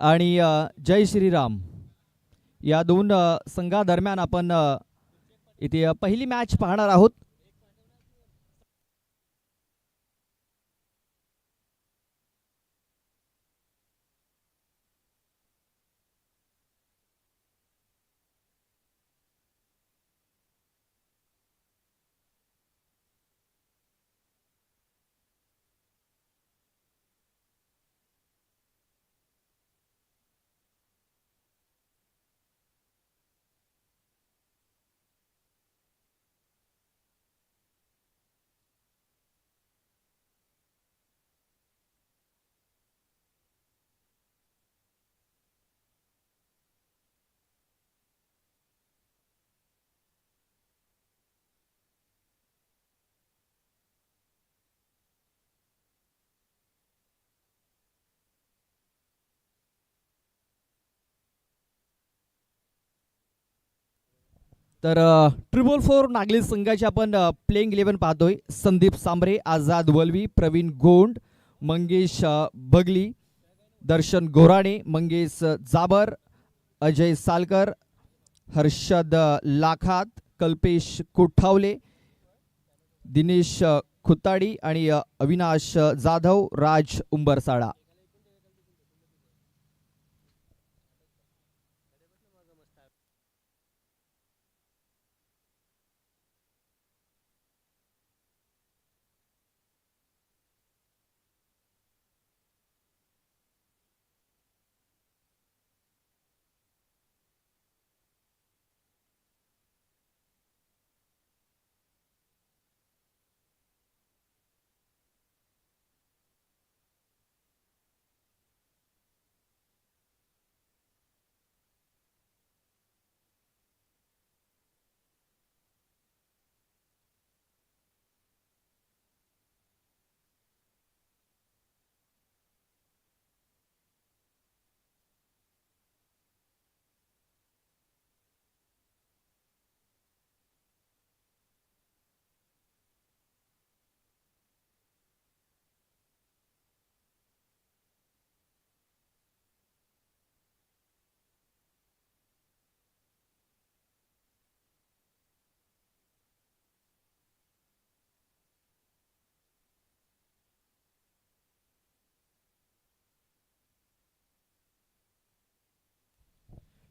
आणि जय श्रीराम या दोन संघादरम्यान आपण इथे पहिली मॅच पाहणार आहोत. तर ट्रिपल फोर नागली संघाची आपण प्लेइंग 11 पाहतोय. संदीप सांबरे, आझाद वलवी, प्रवीण गोंड, मंगेश बगली, दर्शन गोराणे, मंगेश जाबर, अजय सालकर, हर्षद लाखात, कल्पेश कोठावले, दिनेश खुताडी आणि अविनाश जाधव, राज उंबरसाडा.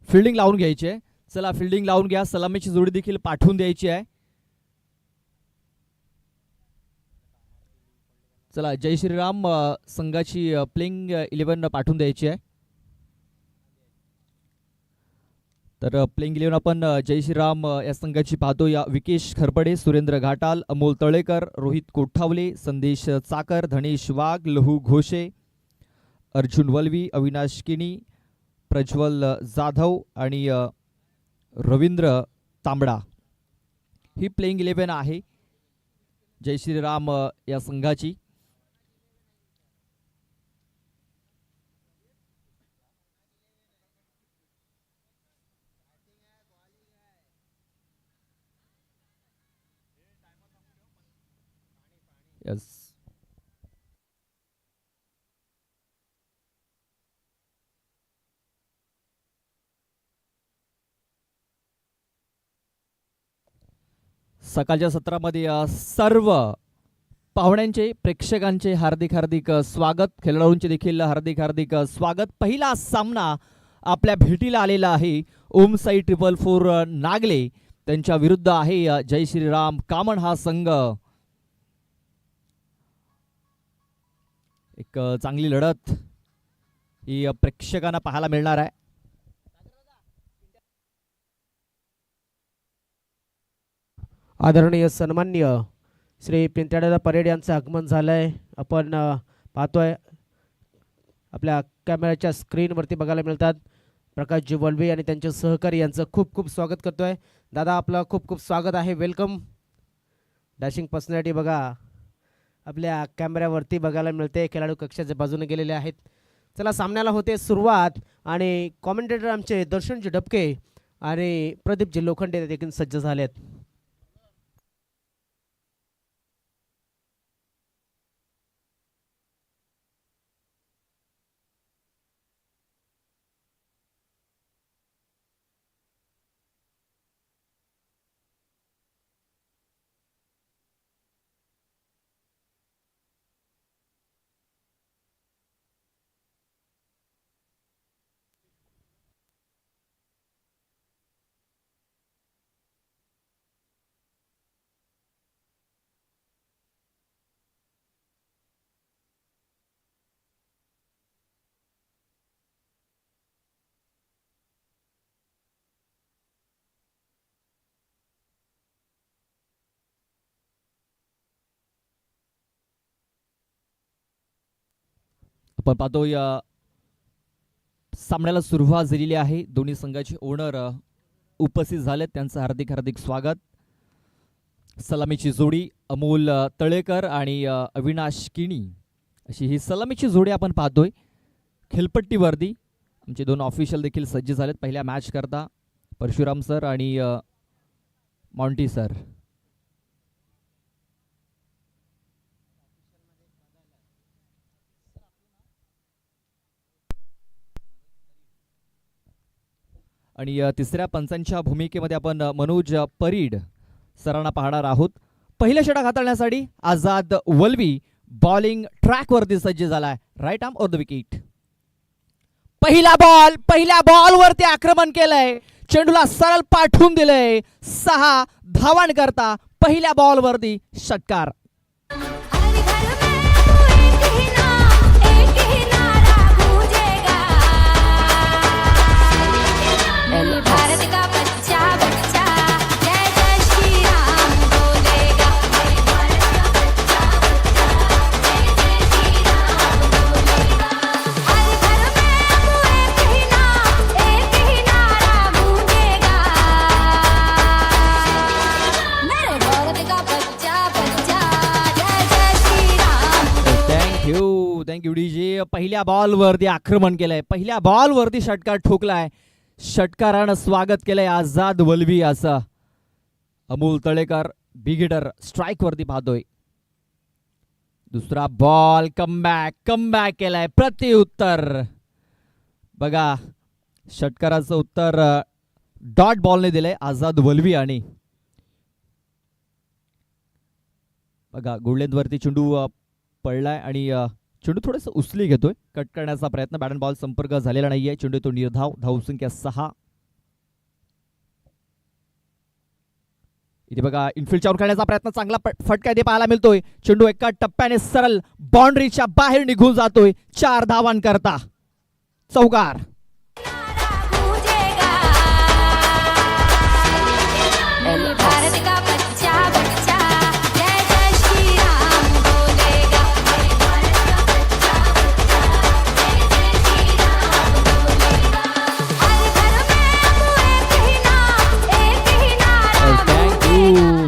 फिल्डिंग लावून घ्यायची आहे. चला फिल्डिंग लावून घ्या. सलामीची जोडी देखील पाठवून द्यायची आहे. चला जय श्रीराम संघाची प्लेइंग 11 पाठवून द्यायची आहे. तर प्लेइंग 11 आपण जय श्रीराम या संघाची पाहतो. या विकेश खरपडे, सुरेंद्र घाटाल, अमोल तळेकर, रोहित कोठावले, संदेश चाकर, धनेश वाघ, लहू घोषे, अर्जुन वलवी, अविनाश किनी, प्रज्वल जाधव आणि रवींद्र तांबडा. ही प्लेइंग 11 आहे जय श्रीराम या संघाची. यस, सकाळच्या सत्रामध्ये सर्व पाहुण्यांचे, प्रेक्षकांचे हार्दिक हार्दिक स्वागत. खेळाडूंचे देखील हार्दिक हार्दिक स्वागत. पहिला सामना आपल्या भेटीला आलेला आहे. ओम साई 444 नागले त्यांच्या विरुद्ध आहे जय श्रीराम कामण हा संघ. एक चांगली लढत ही प्रेक्षकांना पाहायला मिळणार आहे. आदरणीय सन्माननीय श्री पिंतळेला परेड यांचं आगमन झालंय. आपण पाहतोय आपल्या कॅमेऱ्याच्या स्क्रीनवरती बघायला मिळतात. प्रकाशजी वलवे आणि त्यांचे सहकारी यांचं खूप खूप स्वागत करतोय. दादा आपलं खूप खूप स्वागत आहे. वेलकम. डॅशिंग पर्सनॅलिटी बघा आपल्या कॅमेऱ्यावरती बघायला मिळते. खेळाडू कक्षाच्या बाजूने गेलेले आहेत. चला सामन्याला होते सुरुवात आणि कॉमेंटेटर आमचे दर्शनजी डबके आणि प्रदीपजी लोखंडे देखील सज्ज झालेत. आपण पाहतोय सामन्याला सुरुवात झालेली आहे. दोन्ही संघाचे ओनर उपस्थित झालेत, त्यांचं हार्दिक हार्दिक स्वागत. सलामीची जोडी अमोल तळेकर आणि अविनाश किणी अशी ही सलामीची जोडी आपण पाहतोय. खेळपट्टीवरती आमचे दोन ऑफिशियल देखील सज्ज झालेत पहिल्या मॅच करता, परशुराम सर आणि मॉन्टी सर. आणि तिसऱ्या पंचांच्या भूमिकेमध्ये आपण मनोज परीड सरांना पाहणार आहोत. पहिल्या षटक हाताळण्यासाठी आझाद वल्वी बॉलिंग ट्रॅकवरती सज्ज झालाय. Right arm on the wicket. पहिल्या बॉलवरती आक्रमण केलंय, चेंडूला सरळ पाठवून दिलंय. 6 धावांकरता पहिल्या बॉलवरती षटकार. Thank you DJ. पहिल्या बॉलवरती आक्रमण केलंय, पहिल्या बॉलवरती षटकार ठोकलाय. षटकारानं स्वागत केलंय आझाद वल्वी असं. अमोल तळेकर बिगिटर स्ट्राईक वरती पाहतोय. दुसरा बॉल कमबॅक केलाय, प्रत्युत्तर. बघा षटकाराचं उत्तर डॉट बॉलने दिलंय आझाद वल्वी. आणि बघा गोलंदाजवरती चेंडू पडलाय आणि चेंडू थोडंसं उचली घेतोय, कट करण्याचा प्रयत्न. बॅट अँड बॉल संपर्क झालेला नाहीये. चेंडू तो निर्धाव, धावसंख्या 6. इथे बघा इनफिल्डच्या आउट करण्याचा प्रयत्न, चांगला फटका इथे पाहायला मिळतोय. चेंडू एका टप्प्याने सरळ बाउंड्रीच्या बाहेर निघून जातोय. 4 धावांकरता चौकार.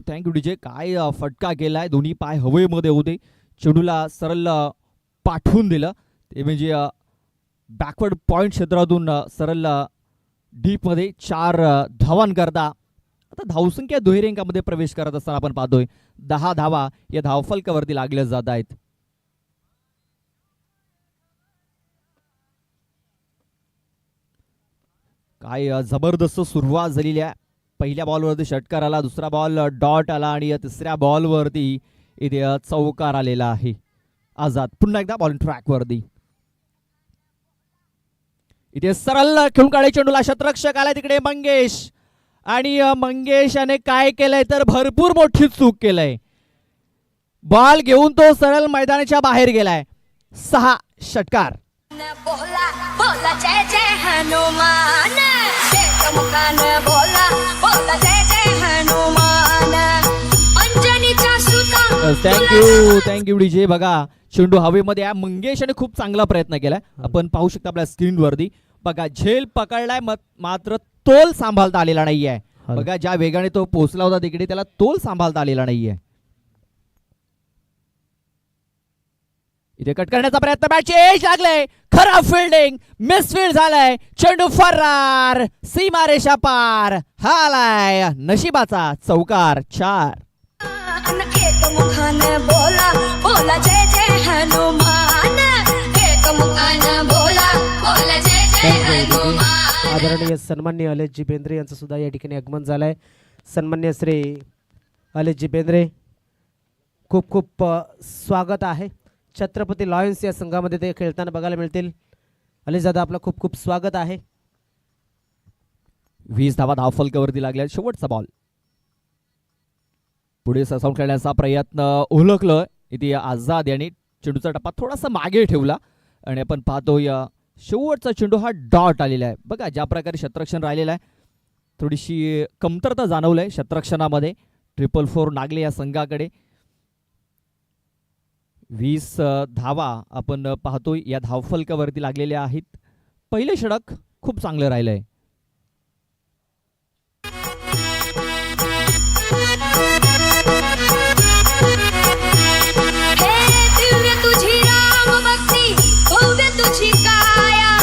Thank you DJ. काय फटका केलाय, दोन्ही पाय हवेमध्ये होते, चेंडूला सरळ पाठवून दिलं. ते म्हणजे बॅकवर्ड पॉइंट क्षेत्रातून सरळ डीपमध्ये 4 धावांकरता आता धावसंख्या दुहेरी अंकामध्ये प्रवेश करत असताना आपण पाहतोय 10 धावा या धावफलकावरती लागल्या जात आहेत. काय जबरदस्त सुरुवात झालेली आहे. पहिल्या बॉलवरती षटकार आला, दुसरा बॉल डॉट आला आणि तिसऱ्या बॉलवरती इथे चौकार आलेला आहे. आझाद पुन्हा एकदा बॉलिंग ट्रॅकवरती. इथे सरळ खेळून काढे चेंडूला, शतरक्षक आलाय तिकडे मंगेश. आणि मंगेशाने काय केलंय तर भरपूर मोठी चूक केलंय. बॉल घेऊन तो सरळ मैदानाच्या बाहेर गेलाय. 6 षटकार. बोला जय जय हनुमान, बोला बोला जय जय हनुमान, अंजनीचा सुता. Thank you DJ. बघा चेंडू हवेमध्ये आहे. मंगेशाने खूप चांगला प्रयत्न केलाय, आपण पाहू शकता आपल्या स्क्रीनवरती. बघा झेल पकडलाय, मात्र तोल सांभाळता आलेला नाहीये. बघा ज्या वेगाने तो पोहोचला होता तिकडे, त्याला तोल सांभाळता आलेला नाहीये. इथे कट करण्याचा प्रयत्न, बॅटची एज लागले, खराब फिल्डिंग, मिसफील्ड झालाय. चेंडू फरार, सीमारेषा पार. हालाय नशिबाचा चौकार. 4. बोला बोला जय जय हनुमान, बोला बोला जय जय हनुमान. आदरणीय सन्माननीय अलेशजी बेंद्रे यांचं सुद्धा या ठिकाणी आगमन झालंय. सन्माननीय श्री अलेशजी बेंद्रे, खूप खूप स्वागत आहे. छत्रपती लॉयन्स या संघामध्ये ते खेळताना बघायला मिळतील. अलेश दादा आपलं खूप खूप स्वागत आहे. 20 धावा धावफलकावरती लागल्या. शेवटचा बॉल पुढे सरसावून खेळण्याचा प्रयत्न ओळखलं इथे आझाद यांनी. चेंडूचा टप्पा थोडासा मागे ठेवला आणि आपण पाहतोय शेवटचा चेंडू हा डॉट आलेला आहे. बघा ज्या प्रकारे क्षेत्ररक्षण राहिलेलं आहे, थोडीशी कमतरता जाणवलंय क्षेत्ररक्षणामध्ये. 444 लागले या संघाकडे. 20 धावा आपण पाहतोय या धावफलकावरती लागलेल्या आहेत. पहिले षटक खूप चांगलं राहिलंय. हे दिव्य तुझी राम भक्ती भव्य तुझी काया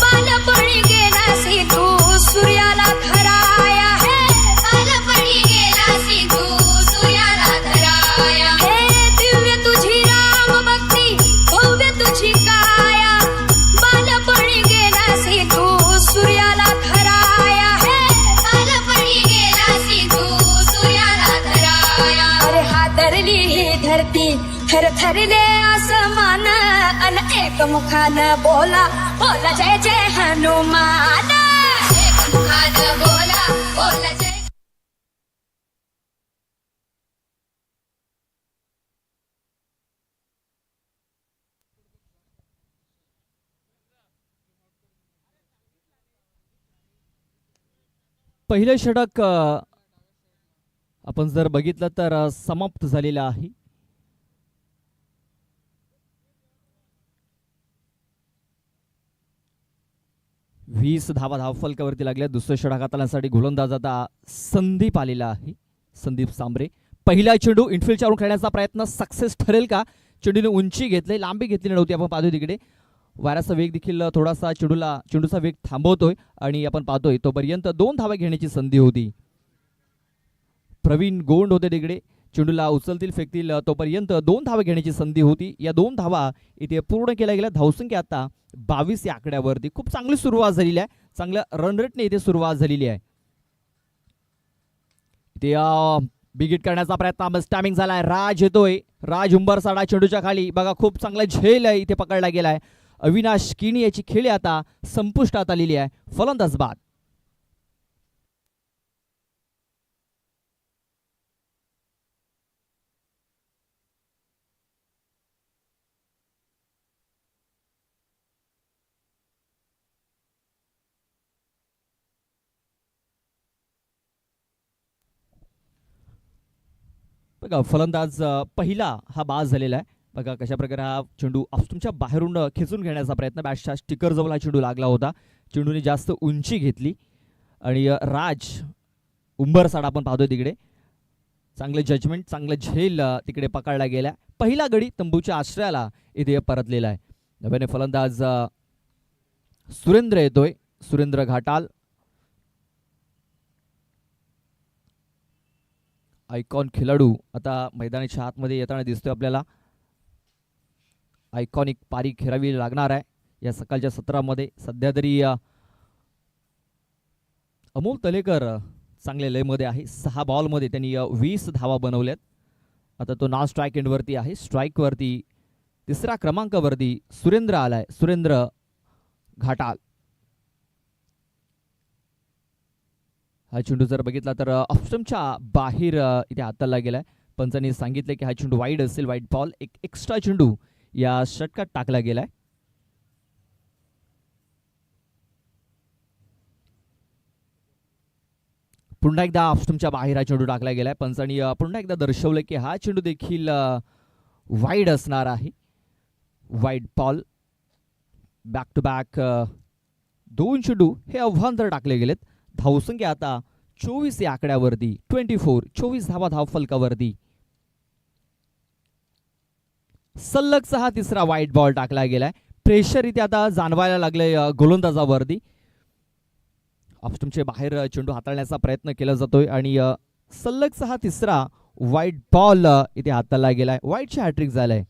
बालपणी गेलासी तू सूर्याला धराया हे बालपणी गेलासी तू सूर्याला धराया हे दिव्य तुझी राम भक्ती भव्य तुझी काया बालपणी गेलासी तू सूर्याला धराया हे बालपणी गेलासी तू सूर्याला धराया अरे हादरली ही धरती थरथरले आसमान अन एकमुखान बोला बोला जय जय हनुमान एकमुखान बोला बोला जय पहिलं षटक आपण जर बघितलं तर समाप्त झालेलं आहे. वीस धावा धावफलकावरती लागल्या. दुसरं षटक हाताळण्यासाठी गोलंदाज आता संदीप आलेला आहे. संदीप सांबरे. पहिला चेंडू इनफिल्डच्या वरून खेळण्याचा प्रयत्न सक्सेस ठरेल का? चेंडूने उंची घेतली, लांबी घेतली नव्हती. आपण पाहतोय तिकडे वाऱ्याचा वेग देखील थोडासा चेंडूचा वेग थांबवतोय आणि आपण पाहतोय तोपर्यंत 2 धावा घेण्याची संधी होती. प्रवीण गोंड होते तिकडे. चेंडूला उचलतील फेकतील तोपर्यंत 2 धावा घेण्याची संधी होती. या 2 धावा इथे पूर्ण केल्या गेल्या. धावसंख्या आता 22 या आकड्यावरती. खूप चांगली सुरुवात झालेली आहे. चांगल्या रन रेटने इथे सुरुवात झालेली आहे. इथे बिगिट करण्याचा प्रयत्न स्टॅमिंग झालाय. राज येतोय. राज उंबरसाडा चेंडूच्या खाली बघा खूप चांगला झेल आहे इथे पकडला गेलाय. अविनाश किणी याची खेळी आता संपुष्टात आलेली आहे. फलंदाज बाद. बघा फलंदाज पहिला हा बाद झालेला आहे. बघा कशा प्रकारे हा चेंडू तुमच्या बाहेरून खेचून घेण्याचा प्रयत्न. बॅटच्या स्टिकर जवळ हा चेंडू लागला होता. चेंडूने जास्त उंची घेतली आणि राज उंबरसाडा आपण पाहतोय तिकडे चांगले जजमेंट चांगलं झेल तिकडे पकडला गेला. पहिला गडी तंबूच्या आश्रयाला इथे परतलेला आहे. नव्याने फलंदाज सुरेंद्र येतोय. सुरेंद्र घाटाल. आयकॉन खेळाडू आता मैदानाच्या आतमध्ये येताना दिसतोय आपल्याला. आयकॉनिक पारी खेळावी लागणार आहे या सकाळच्या सत्रामध्ये. सध्या तरी अमोल तलेकर चांगल्या लयमध्ये आहे. 6 बॉलमध्ये त्यांनी 20 धावा बनवल्यात. आता तो नॉन स्ट्राईक एंडवरती आहे. स्ट्राईकवरती 3ऱ्या क्रमांकावरती सुरेंद्र आलाय. सुरेंद्र घाटाल. हा चेंडू जर बघितला तर ऑफस्टमच्या बाहेर इथे हाताळला गेलाय. पंचांनी सांगितले की हा चेंडू वाईड असेल. Wide ball. एक एक्स्ट्रा चेंडू या षटकात टाकला गेलाय. पुन्हा एकदा ऑफस्टमच्या बाहेर हा चेंडू टाकला गेलाय. पंचांनी पुन्हा एकदा दर्शवलं की हा चेंडू देखील वाईड असणार आहे. Wide ball. Back to back 2 चेंडू हे अव्हांतर टाकले गेलेत. धावसंख्या आता 24 या आकड्यावरती. 24 धावा धावफलकावरती. सलगचा हा 3रा वाईट बॉल टाकला गेलाय. प्रेशर इथे आता जाणवायला लागले गोलंदाजावरती. ऑफस्टमच्या बाहेर चेंडू हाताळण्याचा प्रयत्न केला जातोय आणि सलगचा हा 3रा वाईट बॉल इथे हाताळला गेलाय. वाईटची हॅट्रिक झालाय.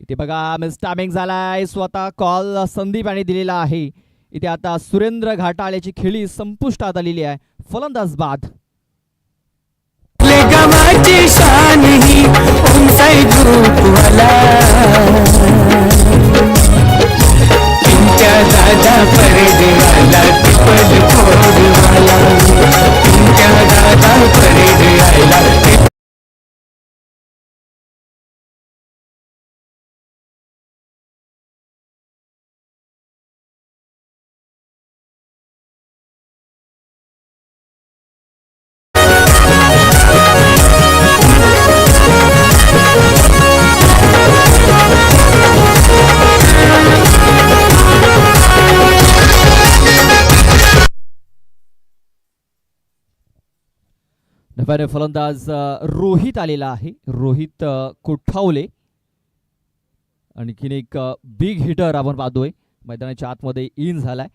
इथे बघा मिस टायमिंग झालाय. स्वतः कॉल संदीप यांनी दिलेला आहे. इथे आता सुरेंद्र घाटाळ याची खेळी संपुष्टात आलेली आहे. फलंदाज बाद. नव्याने फलंदाज रोहित आलेला आहे. रोहित कोठावले आणखीन एक बिग हिटर आपण पाहतोय मैदानाच्या आतमध्ये इन झालाय.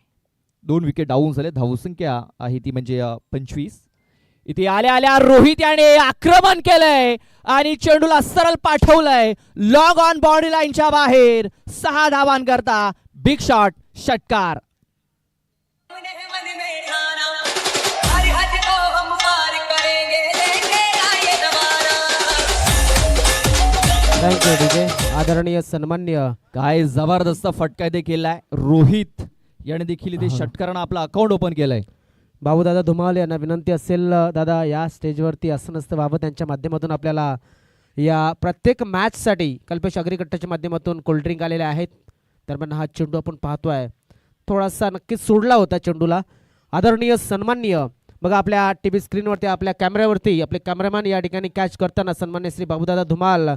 2 विकेट डाऊन झाले. धावसंख्या आहे ती म्हणजे 25. इथे आल्या आल्या रोहित याने आक्रमण केलंय आणि चेंडूला सरळ पाठवलंय लॉग ऑन बाउंड्री लाईनच्या बाहेर. 6 धावांकरता बिग शॉट षटकार. Thank you DJ. आदरणीय सन्मान्य काय जबरदस्त फटका इथे केलाय. रोहित याने देखील इथे षटकारानं आपलं अकाउंट ओपन केलंय. बाबूदादा धुमाल यांना विनंती असेल दादा या स्टेजवरती असं नसतं व्हावं. त्यांच्या माध्यमातून आपल्याला या प्रत्येक मॅचसाठी कल्पेश अग्रिकट्टाच्या माध्यमातून कोल्ड्रिंक आलेले आहेत. दरम्यान हा चेंडू आपण पाहतोय थोडासा नक्कीच सोडला होता चेंडूला. आदरणीय सन्माननीय बघा आपल्या टी व्ही स्क्रीनवरती आपल्या कॅमेऱ्यावरती आपले कॅमेरामॅन या ठिकाणी कॅच करताना सन्मान्य श्री बाबूदादा धुमाल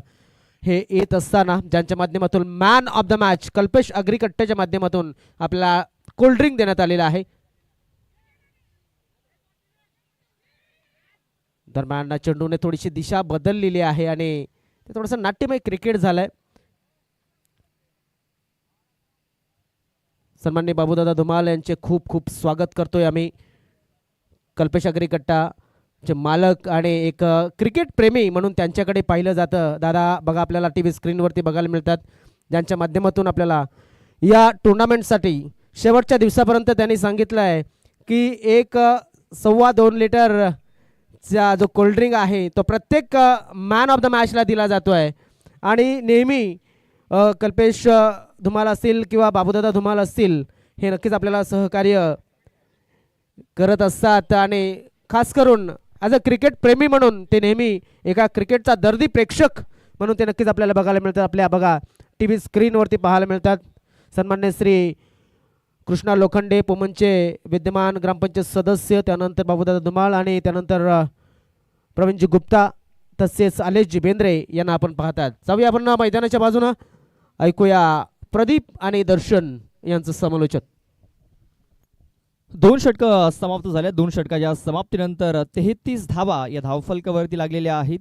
हे येत असताना ज्यांच्या माध्यमातून man of the match Kalpesh अग्रिकट्टाच्या माध्यमातून आपल्याला कोल्ड्रिंक देण्यात आलेला आहे. दरम्यान चेंडूने थोडीशी दिशा बदललेली आहे आणि ते थोडंसं नाट्यमय क्रिकेट झालंय. सन्माननीय बाबूदादा धुमाल यांचे खूप खूप स्वागत करतोय आम्ही. कल्पेश अग्रिकट्टाचे मालक आणि एक क्रिकेट प्रेमी म्हणून त्यांच्याकडे पाहिलं जातं. दादा बघा आपल्याला टी व्ही स्क्रीनवरती बघायला मिळतात ज्यांच्या माध्यमातून आपल्याला या टुर्नामेंटसाठी शेवटच्या दिवसापर्यंत त्यांनी सांगितलं आहे की 1.25 लिटरचा जो कोल्ड्रिंक आहे तो प्रत्येक मॅन ऑफ द मॅचला दिला जातो आहे. आणि नेहमी कल्पेश धुमाल असतील किंवा बाबूदादा धुमाल असतील हे नक्कीच आपल्याला सहकार्य करत असतात. आणि खास करून ॲज अ क्रिकेट प्रेमी म्हणून ते नेहमी एका क्रिकेटचा दर्दी प्रेक्षक म्हणून ते नक्कीच आपल्याला बघायला मिळतात. आपल्या बघा टी व्ही स्क्रीनवरती पाहायला मिळतात. सन्मान्य श्री कृष्णा लोखंडे पोमनचे विद्यमान ग्रामपंचायत सदस्य, त्यानंतर बाबूदादा धुमाळ आणि त्यानंतर प्रवीणजी गुप्ता तसेच आलेशजी बेंद्रे यांना आपण पाहतात. जाऊया आपण मैदानाच्या बाजूनं ऐकूया प्रदीप आणि दर्शन यांचं समालोचन. 2 षटकं समाप्त झाल्या. 2 षटकाच्या समाप्तीनंतर 33 धावा या धावफलकावरती लागलेल्या आहेत.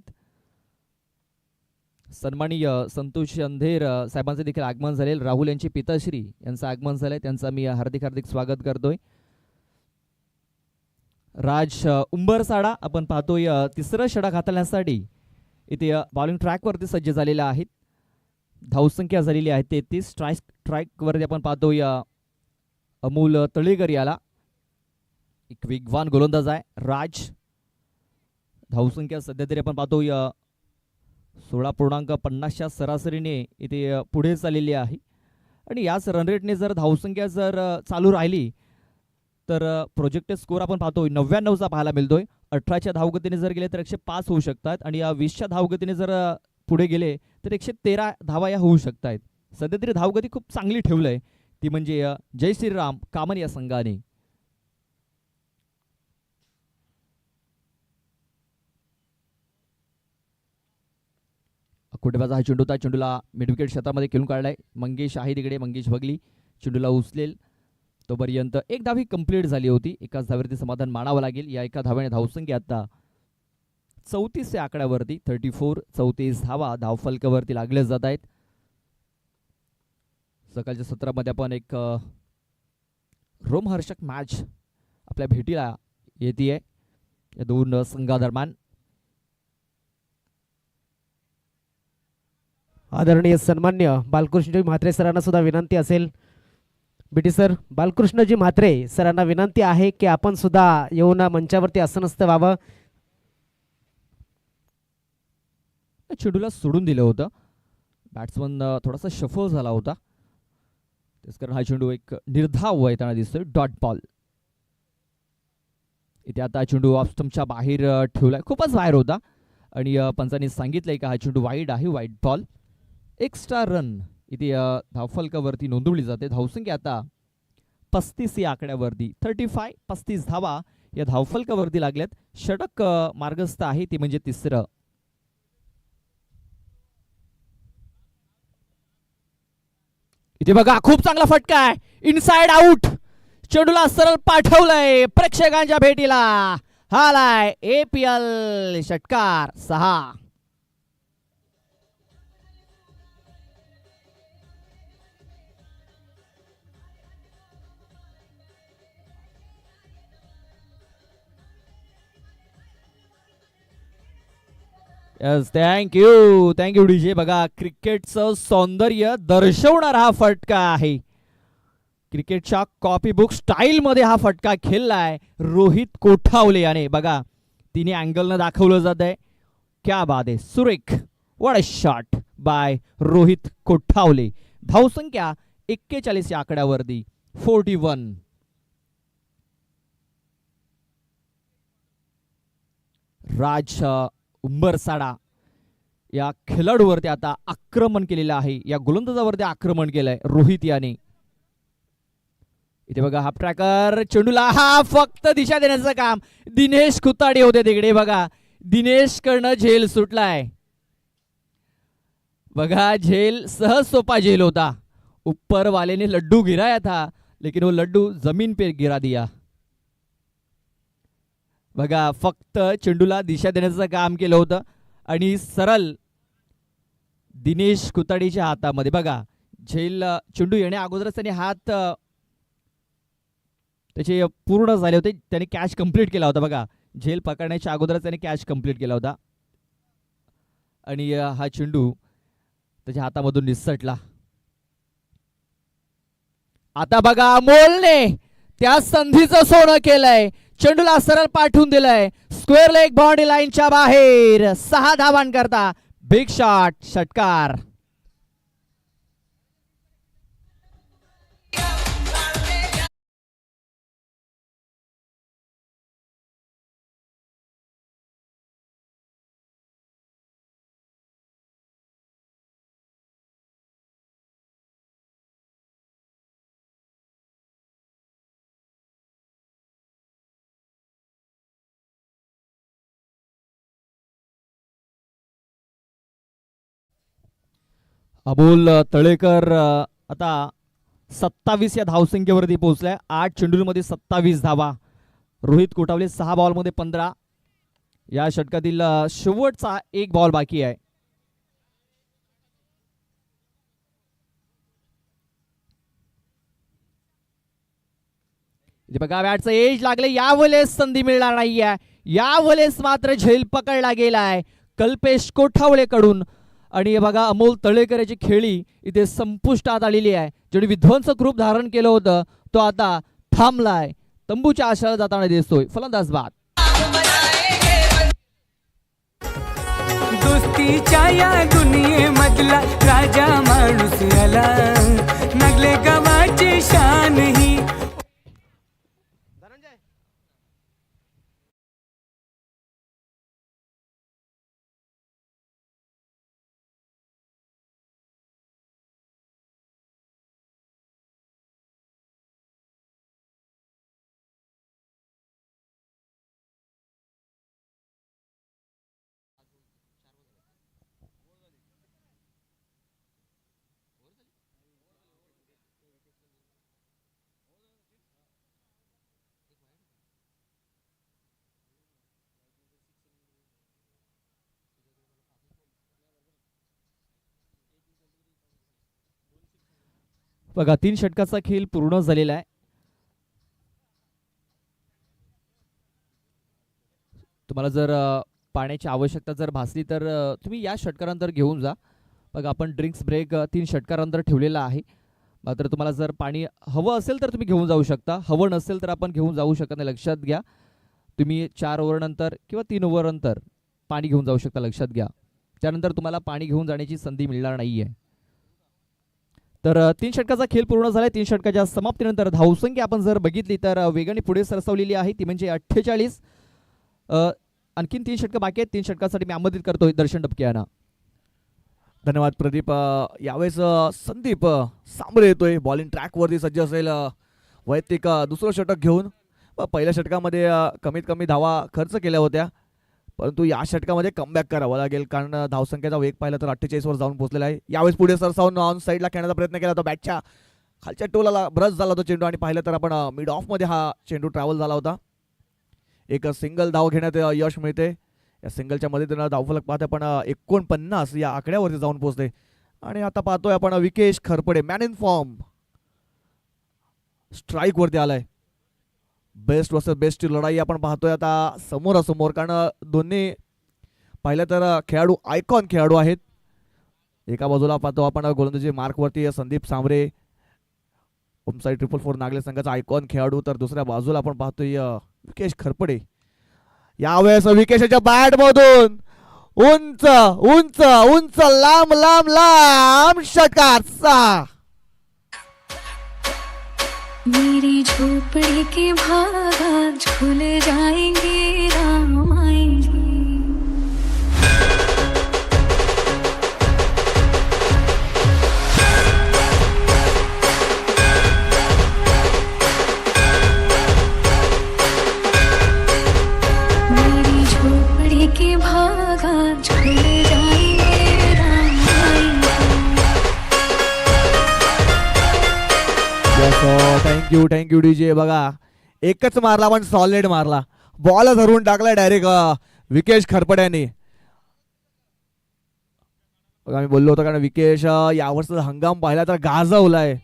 सन्माननीय संतोष अंधेर साहेबांचे देखील आगमन झाले. राहुल यांचे पिताश्री यांचं आगमन झालंय. त्यांचं मी हार्दिक हार्दिक स्वागत करतोय. राज उंबरसाडा आपण पाहतोय 3रं षटक हाताळण्यासाठी इथे बॉलिंग ट्रॅकवरती सज्ज झालेला आहेत. धावसंख्या झालेली आहे 33. ट्रॅकवरती आपण पाहतोय अमोल तळेकर याला एक वेगवान गोलंदाज आहे. राज धावसंख्या सध्या तरी आपण पाहतोय 16.50च्या सरासरीने इथे पुढे चाललेली आहे. आणि याच रनरेटने जर धावसंख्या जर चालू राहिली तर प्रोजेक्टेड स्कोर आपण पाहतोय 99चा पाहायला मिळतोय. 18च्या धावगतीने जर गेले तर 105 होऊ शकतात आणि या 20च्या धावगतीने जर पुढे गेले तर 113 धावा या होऊ शकतात. सध्या तरी धावगती खूप चांगली ठेवलंय ती म्हणजे जय श्रीराम कामन या संघाने. कुठेबाजा हा चेंडू चेंडूला मिडविकेट क्षेत्रामध्ये खेळून काढलाय. मंगेश आहे तिकडे. मंगेश भगली चेंडूला उचलेल तोपर्यंत 1 धाव ही कंप्लीट झाली होती. एकाच धावेवरती समाधान मानावं लागेल. या एका धाव्याने धावसंख्या आता 34 या आकड्यावरती 34 धावा धावफलकावरती लागल्या जात आहेत. सकाळच्या सत्रामध्ये आपण एक रोमहर्षक मॅच आपल्या भेटीला येते या 2 संघादरम्यान. आदरणीय सन्मान्य बालकृष्णजी म्हात्रे सरांना सुद्धा विनंती असेल. बीटी सर, बालकृष्णजी म्हात्रे सरांना विनंती आहे की आपण सुद्धा येऊन मंचावरती असं नसतं व्हावं. चेंडूला सोडून दिलं होतं. बॅट्समन थोडासा शफल झाला होता. तेच कारण हा चेंडू एक निर्धाव येताना दिसतोय. Dot ball. इथे आता चेंडू ऑफ स्टंपच्या बाहेर ठेवलाय. खूपच बाहेर होता आणि पंचांनी सांगितलंय का हा चेंडू वाईड आहे. Wide ball. एक्स्ट्रा रन इथे धावफलकावरती नोंदवली जाते. धावसंख्या आता 35 या आकड्यावरती 35 धावा या धावफलकावरती लागल्यात. षटक मार्गस्थ आहे ती म्हणजे 3रं. इथे बघा खूप चांगला फटका आहे. Inside out. चेंडूला सरळ पाठवलंय प्रेक्षकांच्या भेटीला. हा आलाय APL षटकार 6. Yes thank you DJ. बघा क्रिकेटचं सौंदर्य दर्शवणारा हा फटका आहे. क्रिकेटच्या कॉपी बुक स्टाईल मध्ये हा फटका खेळलाय रोहित कोठावले याने. बघा तिने अँगलनं दाखवलं जात आहे. क्या बात आहे, सुरेख. What a shot by Rohit Kothawale. धावसंख्या 41 या आकड्यावरती 41. राज उंबरसाडा या खेळाडूवरती आता आक्रमण केलेलं आहे. या गोलंदाजावरती आक्रमण केलंय रोहित याने. इथे बघा हाफ ट्रॅकर चेंडूला हा फक्त दिशा देण्याचं काम दिनेश खुताडे होते तिकडे. बघा दिनेश कडनं झेल सुटलाय. बघा झेल सहज सोपा झेल होता. ऊपर वाले ने लड्डू गिराया था लेकिन वो लड्डू जमीन पे गिरा दिया. बघा फक्त चेंडूला दिशा देण्याचं काम केलं होतं आणि सरळ दिनेश खुताडेच्या हातामध्ये. बघा झेल चेंडू येण्या अगोदरच त्याने हात त्याचे पूर्ण झाले होते. त्याने कॅच कंप्लीट केला होता. बघा झेल पकडण्याच्या अगोदरच त्याने कॅच कंप्लीट केला होता आणि हा चेंडू त्याच्या हातामधून निसटला. आता बघा अमोलने त्या संधीचं सोनं केलंय. चेंडूला सरळ पाठवून दिलंय स्क्वेअर लेग बाउंड्री लाईनच्या बाहेर. 6 धावांकरता बिग शॉट षटकार. अमोल तळेकर आता 27 या धावसंख्येवरती पोहोचलाय. 8 चेंडूंमध्ये 27 धावा. रोहित कोठावले 6 बॉलमध्ये 15. या षटकातील शेवटचा 1 बॉल बाकी आहे. बघा बॅटचं एज लागले. यावेळेस संधी मिळणार नाहीये. यावेळेस मात्र झेल पकडला गेलाय कल्पेश कोठावळे कडून. आणि बघा अमोल तळेकर याची खेळी इथे संपुष्टात आलेली आहे. जेवढी विध्वंसक रूप धारण केलं होतं तो आता थांबलाय. तंबूच्या आशाला जाताना दिसतोय फलंदाज बाद. दोस्तीच्या या दुनियेमधला राजा माणूस आला. नगले गावाची शान ही. बघा 3 षटकाचा खेळ पूर्ण झालेला आहे. तुम्हाला जर पाण्याची आवश्यकता जर भासली तर तुम्ही या षटकानंतर घेऊन जा. बघा आपण ड्रिंक्स ब्रेक 3 षटकानंतर ठेवलेला आहे. मात्र तुम्हाला जर पाणी हवं असेल तर तुम्ही घेऊन जाऊ शकता. हवं नसेल तर आपण घेऊन जाऊ शकत नाही. लक्षात घ्या तुम्ही 4 ओव्हर नंतर किंवा 3 ओव्हर नंतर पाणी घेऊन जाऊ शकता. लक्षात घ्या त्यानंतर तुम्हाला पाणी घेऊन जाण्याची संधी मिळणार नाहीये. तर 3 षटकाचा खेळ पूर्ण झालाय. 3 षटकाच्या समाप्तीनंतर धावसंख्या आपण जर बघितली तर वेगाने पुढे सरसावलेली आहे. ती म्हणजे 48. आणखीन 3 षटकं बाकी आहेत. 3 षटकासाठी मी आमंत्रित करतोय दर्शन डबके यांना. धन्यवाद प्रदीप. यावेळेस संदीप सांबरे येतोय बॉलिंग ट्रॅकवरती सज्ज असेल वैयक्तिक दुसरं षटक घेऊन. पहिल्या षटकामध्ये कमीत कमी धावा खर्च केल्या होत्या परंतु या षटकामध्ये कमबॅक करावं लागेल कारण धावसंख्येचा वेग पाहिला तर 48 वर जाऊन पोहोचलेला आहे. यावेळेस पुढे सरसावून ऑन साईडला खेळण्याचा प्रयत्न केला होता. बॅटच्या खालच्या टोलाला ब्रश झाला होता चेंडू आणि पाहिलं तर आपण मिड ऑफ मध्ये हा चेंडू ट्रॅव्हल झाला होता. एक सिंगल धाव घेण्यात यश मिळते. या सिंगलच्या मदतीनं धावफलक पाहते आपण 49 या आकड्यावरती जाऊन पोहोचते. आणि आता पाहतोय आपण Vikesh Kharpade man in form strike वरती आलाय. बेस्ट वर्सेस बेस्टची लढाई आपण पाहतोय आता समोरासमोर, कारण दोन्ही पाहिलं तर खेळाडू आयकॉन खेळाडू आहेत. एका बाजूला पाहतो आपण गोलंदाजी मार्कवरती संदीप सांबरे ओमसाई 444 नागले संघाचा आयकॉन खेळाडू, तर दुसऱ्या बाजूला आपण पाहतोय विकेश खरपडे. यावेळेस विकेशच्या बॅट मधून उंच उंच उंच लांब लांब लांब षटकार 6. मेरी झोपड़ी के भाग आज खुल जाएंगे राम आएंगे. मेरी झोपड़ी के भाग आज खुल जाएंगे राम आएंगे. Thank you DJ. बघा एकच मारला पण सॉलिड मारला, बॉल धरून टाकला डायरेक्ट विकेश खरपड्याने. बघा मी बोललो होतो, कारण विकेश यावर्षीचा हंगाम पाहिला तर गाजवलाय.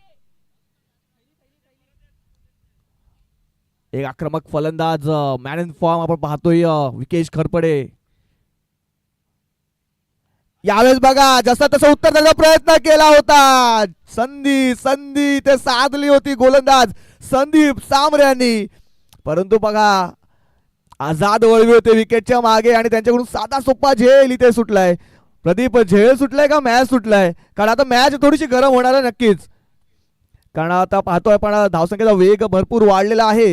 एक आक्रमक फलंदाज मॅन इन फॉर्म आपण पाहतोय विकेश खरपडे. यावेळेस बघा जसं तसं उत्तर देण्याचा प्रयत्न केला होता, संधी ते साधली होती गोलंदाज संदीप सांबरे यांनी, परंतु बघा आझाद वळवी होते विकेटच्या मागे आणि त्यांच्याकडून साधा सोपा झेल इथे सुटलाय. प्रदीप झेल सुटलाय का मॅच सुटलाय? कारण आता मॅच थोडीशी गरम होणार आहे नक्कीच, कारण आता पाहतोय आपण धावसंख्येचा वेग भरपूर वाढलेला आहे.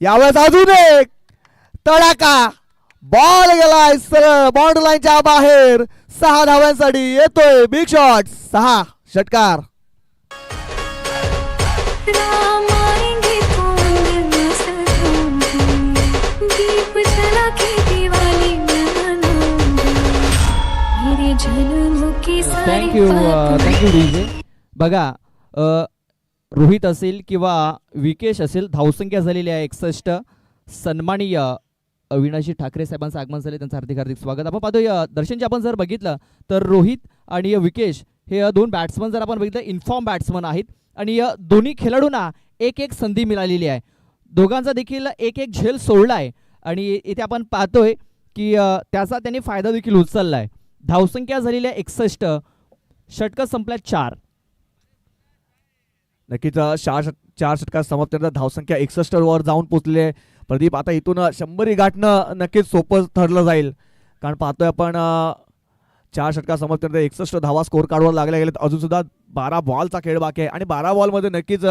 यावेळेस अजून एक तडाका, बॉल गेलाय सरळ बाउंड्री लाईनच्या बाहेर. 6 धावांसाठी येतोय बिग शॉट, 6 षटकार. राम आएंगे तो अंगना सजाऊंगी, दीप जला के दिवाली मनाऊंगी, मेरे जन्म की सारी थँक्यू बातें. डीजे. बघा रोहित असेल किंवा विकेश असेल, धावसंख्या झालेली आहे 61. सन्माननीय अविनाशी ठाकरे साहेबांचं आगमन झाले, त्यांचं हार्दिक हार्दिक स्वागत. आपण पाहतोय दर्शनचे आपण जर बघितलं तर रोहित आणि विकेश हे दोन बॅट्समन जर आपण बघितलं इन्फॉर्म बॅट्समन आहेत आणि दोन्ही खेळाडूंना एक एक संधी मिळालेली आहे. दोघांचा देखील एक एक झेल सोडला आहे आणि इथे आपण पाहतोय की त्याचा त्यांनी फायदा देखील उचलला आहे. धावसंख्या झालेली आहे 61, षटकं संपल्या 4. नक्कीच 4 षटकार समाप्त धावसंख्या 61 वर जाऊन पोहोचले आहे. प्रदीप आता इथून 100 गाठणं नक्कीच सोपं ठरलं जाईल, कारण पाहतोय आपण 4 षटकार समाप्त 61 धावा स्कोर कार्डवर लागल्या गेलेत. अजून सुद्धा 12 बॉलचा खेळ बाकी आहे आणि 12 बॉलमध्ये नक्कीच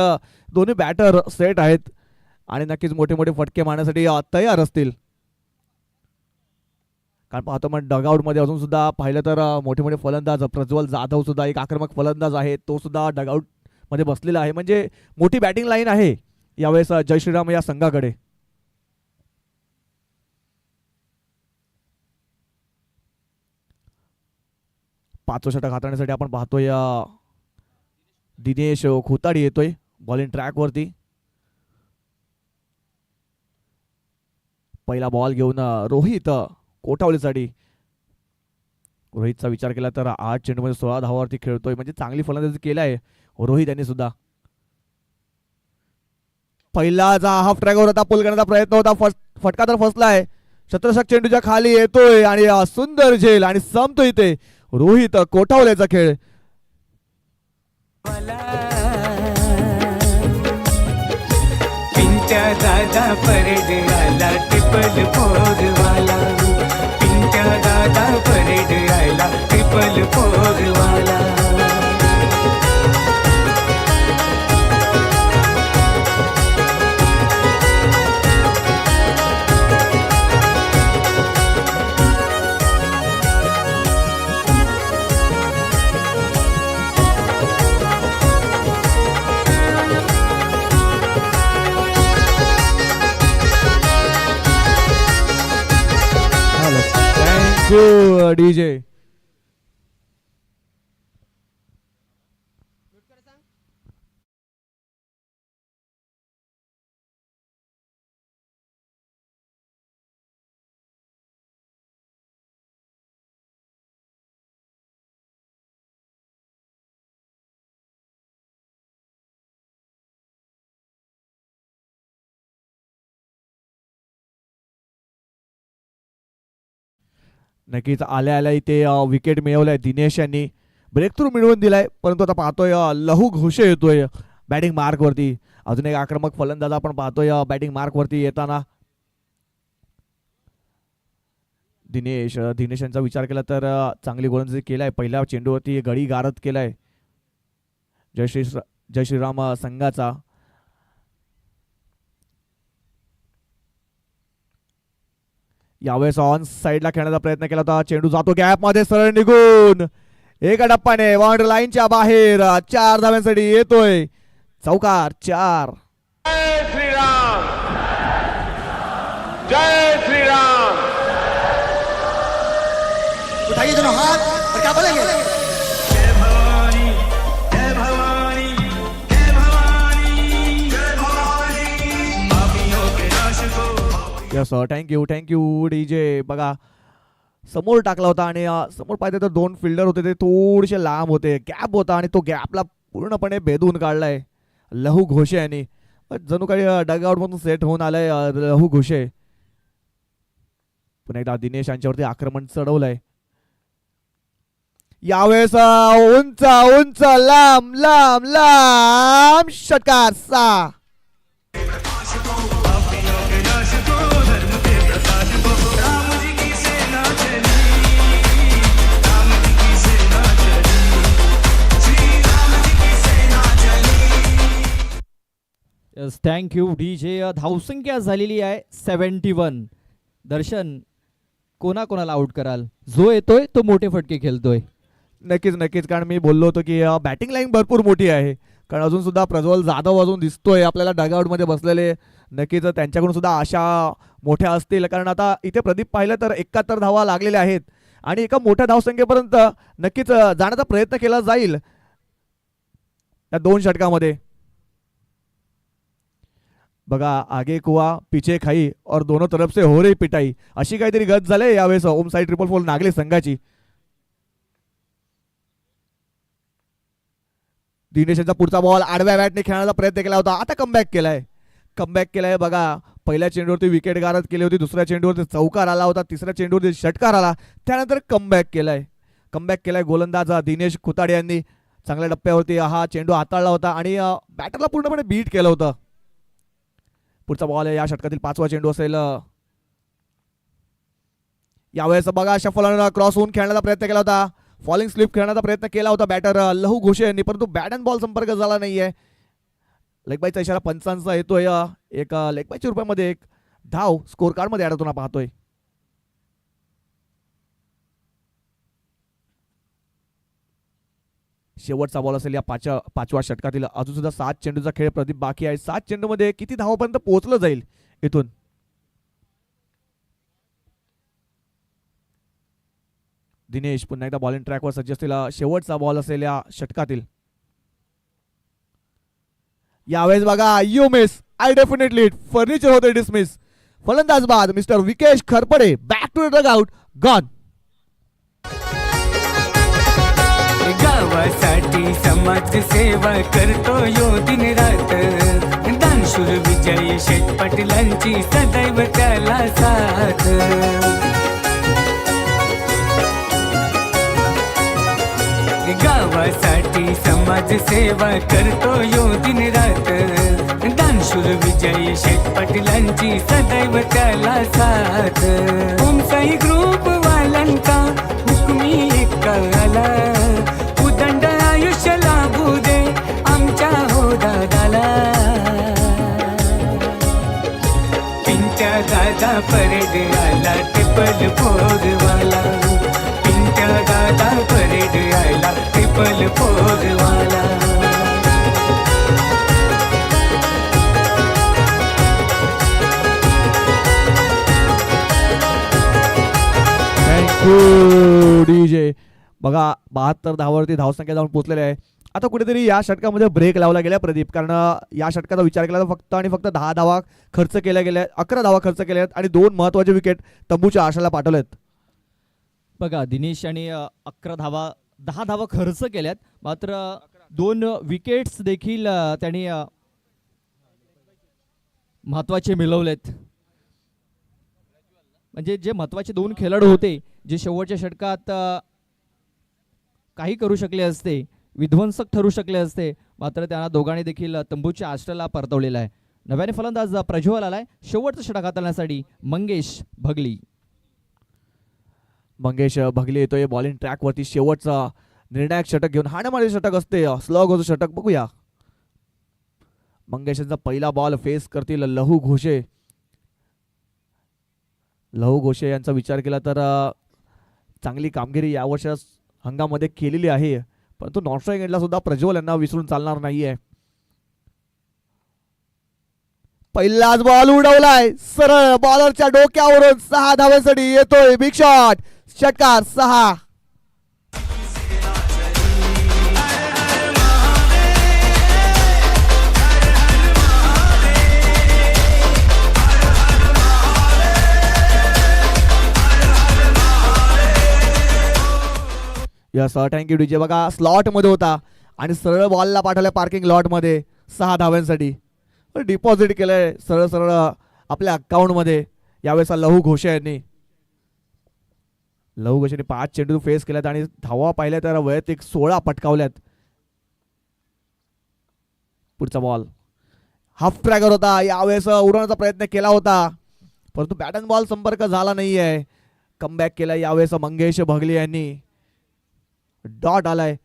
दोन्ही बॅटर सेट आहेत आणि नक्कीच मोठे मोठे फटके मारण्यासाठी तयार असतील. कारण पाहतो आपण डगआउटमध्ये अजून सुद्धा पाहिलं तर मोठे मोठे फलंदाज प्रज्वल जाधव सुद्धा एक आक्रमक फलंदाज आहे, तो सुद्धा डगआउट मध्ये बसलेला आहे. म्हणजे मोठी बॅटिंग लाईन आहे यावेळेस जय श्रीराम या संघाकडे. पाचवं षटक हाताळण्यासाठी आपण पाहतोय दिनेश खोताडी येतोय बॉलिंग ट्रॅक वरती. पहिला बॉल घेऊन रोहित कोठावलीसाठी. रोहितचा विचार केला तर 8 चेंडूमध्ये 16 धावावरती खेळतोय, म्हणजे चांगली फलंदाजी केली आहे रोहित यांनी सुद्धा. पहिलाचा हाफ ट्रॅकवर होता, पुल करण्याचा प्रयत्न होता, फटका तर फसलाय. शतरषक चेंडूच्या खाली येतोय आणि सुंदर झेल आणि संपतो इथे रोहित कोठावलेचा खेळ. पिंट्या दादा परेड आला ट्रिपल 4 वाला, पिंट्या दादा परेड आला ट्रिपल 4 वाला. Thank you DJ. नक्कीच आल्या आल्या इथे विकेट मिळवलाय दिनेश यांनी, ब्रेक थ्रू मिळवून दिलाय. परंतु आता पाहतोय लहू घोषे येतोय बॅटिंग मार्क वरती. अजून एक आक्रमक फलंदाज आपण पाहतोय बॅटिंग मार्क वरती येताना. दिनेश यांचा विचार केला तर चांगली गोलंदाजी केलाय. पहिल्या चेंडूवरती गडी गारद केलाय जय श्रीराम संघाचा. यावेळेस ऑन साइडला खेळण्याचा प्रयत्न केला होता. चेंडू जातो गॅप मध्ये सरळ निघून एका टप्प्याने बाउंड्री लाईनच्या बाहेर. 4 धाव्यांसाठी येतोय चौकार. 4. जय श्रीराम, जय श्रीराम. उठाइए दोनों हाथ और क्या बोलेंगे? जय भवानी, जय भवानी, जय भवानी, जय भवानी, पापियों के नाश को. Yes thank you DJ. बघा समोर टाकला होता आणि समोर पाहिजे तर 2 फिल्डर होते, ते थोडेसे लांब होते, गॅप होता आणि तो गॅपला पूर्णपणे भेदून काढलाय लहू घोषे यांनी. जणू काही डगआउट मधून सेट होऊन आलाय लहू घोषे. पुन्हा एकदा दिनेश यांच्यावरती आक्रमण चढवलंय. यावेळेस उंच उंच लांब लांब लांब षटकार. 6. पापियों के नाश को, धर्म के प्रकाश को, राम जी की सेना चली, राम जी की सेना चली, श्री राम जी की सेना चली. Yes thank you DJ. धावसंख्या झालेली आहे 71. दर्शन कोणाकोणाला आउट कराल? जो येतोय तो मोठे फटके खेळतोय. नक्कीच कारण मी बोललो होतो की बॅटिंग लाईन भरपूर मोठी आहे. कारण अजून सुद्धा प्रज्वल जाधव अजून दिसतोय आपल्याला डगआउटमध्ये बसलेले. नक्कीच त्यांच्याकडून सुद्धा आशा मोठ्या असतील. कारण आता इथे प्रदीप पाहिलं तर 71 धावा लागलेल्या आहेत आणि एका मोठ्या धावसंख्येपर्यंत नक्कीच जाण्याचा प्रयत्न केला जाईल या 2 षटकामध्ये. बघा आगे कुआ पिछे खाई और दोनों तरफ से हो रही पिटाई, अशी काहीतरी गत झाले यावेळेस ओम साई 444 नागले संघाची. दिनेश यांचा पुढचा बॉल आडव्या बॅटने खेळण्याचा प्रयत्न केला होता. आता कमबॅक केलाय. बघा पहिल्या चेंडूवरती विकेट गारद केली होती, दुसऱ्या चेंडूवरती चौकार आला होता, तिसऱ्या चेंडूवरती षटकार आला, त्यानंतर कमबॅक केलाय गोलंदाज दिनेश खुताडे यांनी. चांगल्या टप्प्यावरती हा चेंडू हाताळला होता आणि बॅटरला पूर्णपणे बीट केलं होतं. पुढचा बॉल या षटकातील 5वा चेंडू असेल. यावेळेस बघा शफल क्रॉस होऊन खेळण्याचा प्रयत्न केला होता, फॉलिंग स्लिप खेळण्याचा प्रयत्न केला होता बॅटर लहू घोषे यांनी, परंतु बॅट अँड बॉल संपर्क झाला नाहीये. लेगबाईचा इशारा पंचांचा येतोय. एक लेगबाईच्या रुपयामध्ये एक धाव स्कोर कार्ड मध्ये ऍड होताना पाहतोय. शेवटचा बॉल असेल या 5व्या षटकातील. अजून सुद्धा 7 चेंडूचा खेळ प्रदीप बाकी आहे. 7 चेंडूमध्ये किती धावापर्यंत पोहोचलं जाईल इथून? दिनेश पुन्हा एकदा बॉलिंग ट्रॅकवर सज्ज असतील. शेवटचा बॉल असेल या षटकातील. यावेळेस बघा you miss I definitely furniture होते डिसमिस. फलंदाज बाद mister Vikesh Kharpade. Back to the dugout gone. गावासाठी समाज सेवा करतो यो दिन रात. दानशूर विजय शेठ पाटलांची सदैव त्याला साथ. गावासाठी समाज सेवा करतो यो दिन रात. दानशूर विजय शेठ पाटलांची सदैव त्याला साथ. ओम साई ग्रुप वाल्यांचा हुकमी एक आला. उदंड आयुष्य लाभू दे आमच्या हो दादाला. पिंट्या दादा परेड आला टिपल फोरवाला. पिंट्या दादा परेड आला टिपल फोरवाला. Thank you DJ. बघा 72 धावावरती धावसंख्या जाऊन पोहोचलेले आहे. आता कुठेतरी या षटकामध्ये ब्रेक लावला गेला प्रदीप, कारण या षटकाचा विचार केला तर फक्त आणि फक्त 10 धावा खर्च केल्या गेल्या, 11 धावा खर्च केल्या आहेत आणि 2 महत्त्वाचे विकेट तंबूच्या आशाला पाठवलेत. बघा दिनेश यांनी 10 धावा खर्च केल्यात, मात्र 2 विकेट्स देखील त्यांनी महत्त्वाचे मिळवलेत. म्हणजे जे महत्त्वाचे 2 खेळाडू होते जे शेवटच्या षटकात काही करू शकले असते, विध्वंसक ठरू शकले असते, मात्र त्यांना दोघांनी देखील तंबूच्या आश्रयाला परतवलेला आहे. नव्याने फलंदाज प्रज्वल आलाय शेवटचं षटक हाताळण्यासाठी. मंगेश भगले येतोय बॉलिंग ट्रॅकवरती शेवटचा निर्णायक षटक घेऊन. हाणामारी षटक असते, स्लॉग होतं षटक. बघूया मंगेशांचा पहिला बॉल फेस करतील लहू घोषे. लहू घोषे यांचा विचार केला तर चांगली कामगिरी यावर्षी हंगामध्ये केलेली आहे, परंतु नॉन स्ट्राईक एंडला सुद्धा प्रज्वल यांना विसरून चालणार नाहीये. पहिलाच बॉल उडवलाय सरळ बॉलरच्या डोक्यावरून. 6 धावांसाठी येतोय बिग शॉट. षटकार 6. Yes thank you DJ. बघा स्लॉट मध्ये होता आणि सरळ बॉलला पाठवल्या पार्किंग लॉट मध्ये. 6 धाव्यांसाठी डिपॉझिट केलंय सरळ सरळ आपल्या अकाउंट मध्ये यावेळेस लहू घोषे यांनी. लहू घोषेने 5 चेंडू फेस केल्यात आणि धावा पाहिल्या तर वैयक्तिक 16 पटकावल्यात. पुढचा बॉल हाफ ट्रॅकर होता, यावेळेस उडवण्याचा प्रयत्न केला होता, परंतु बॅट अँड बॉल संपर्क झाला नाहीये. कमबॅक केला यावेळेस मंगेश भगले यांनी. डॉट आलाय.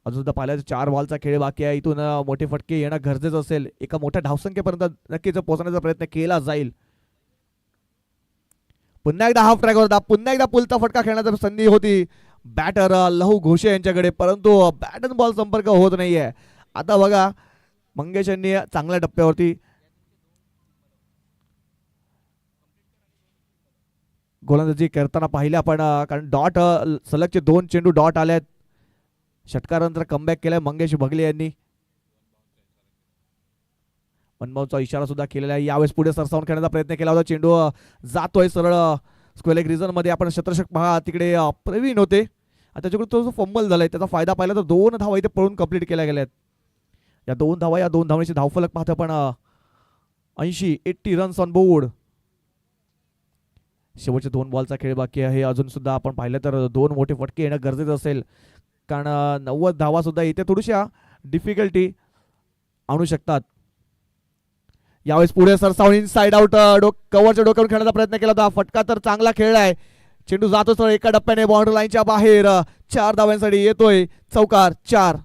अजून सुद्धा पाहिलं 4 बॉलचा खेळ बाकी आहे. इथून मोठे फटके येणं गरजेचं असेल. एका मोठ्या धावसंख्येपर्यंत नक्कीच पोहोचण्याचा प्रयत्न केला जाईल. पुन्हा एकदा हाफ ट्रॅक होता, पुन्हा एकदा पुलचा फटका खेळण्याची संधी होती बॅटर लहू घोषे यांच्याकडे, परंतु बॅट अँड बॉल संपर्क होत नाहीये. आता बघा मंगेश यांनी चांगल्या टप्प्यावरती गोलंदाजी करताना पाहिल्या आपण, कारण डॉट सलगचे 2 चेंडू डॉट आल्यात. षटकारानंतर कमबॅक केलाय मंगेश भगले यांनी. मनमाऊचा इशारा सुद्धा केलेला आहे. यावेळेस पुढे सरसावून खेळण्याचा प्रयत्न केला होता. चेंडू जातोय सरळ स्क्वेअर लेग रिझन मध्ये. आपण शतरषक पहा तिकडे प्रवीण होते आणि त्याच्याकडे तो फंबल झालाय. त्याचा फायदा पाहिला तर 2 धावा इथे पळून कंप्लीट केल्या गेल्यात. या 2 धावा, या 2 धावांची धावफलक पाहतो आपण 80 रन्स ऑन बोर्ड. शेवटचे 2 बॉलचा खेळ बाकी आहे. अजून सुद्धा आपण पाहिलं तर 2 मोठे फटके येणं गरजेचं असेल, कारण 90 धावा सुद्धा इथे थोडीशा डिफिकल्टी आणू शकतात. यावेळेस पुढे सरसावून इनसाइड आउट कव्हरच्या डोक्यावर खेळण्याचा प्रयत्न केला होता. फटका तर चांगला खेळलाय. चेंडू जातो तर एका टप्प्याने बाउंड्री लाईनच्या बाहेर. 4 धावांसाठी येतोय चौकार. 4.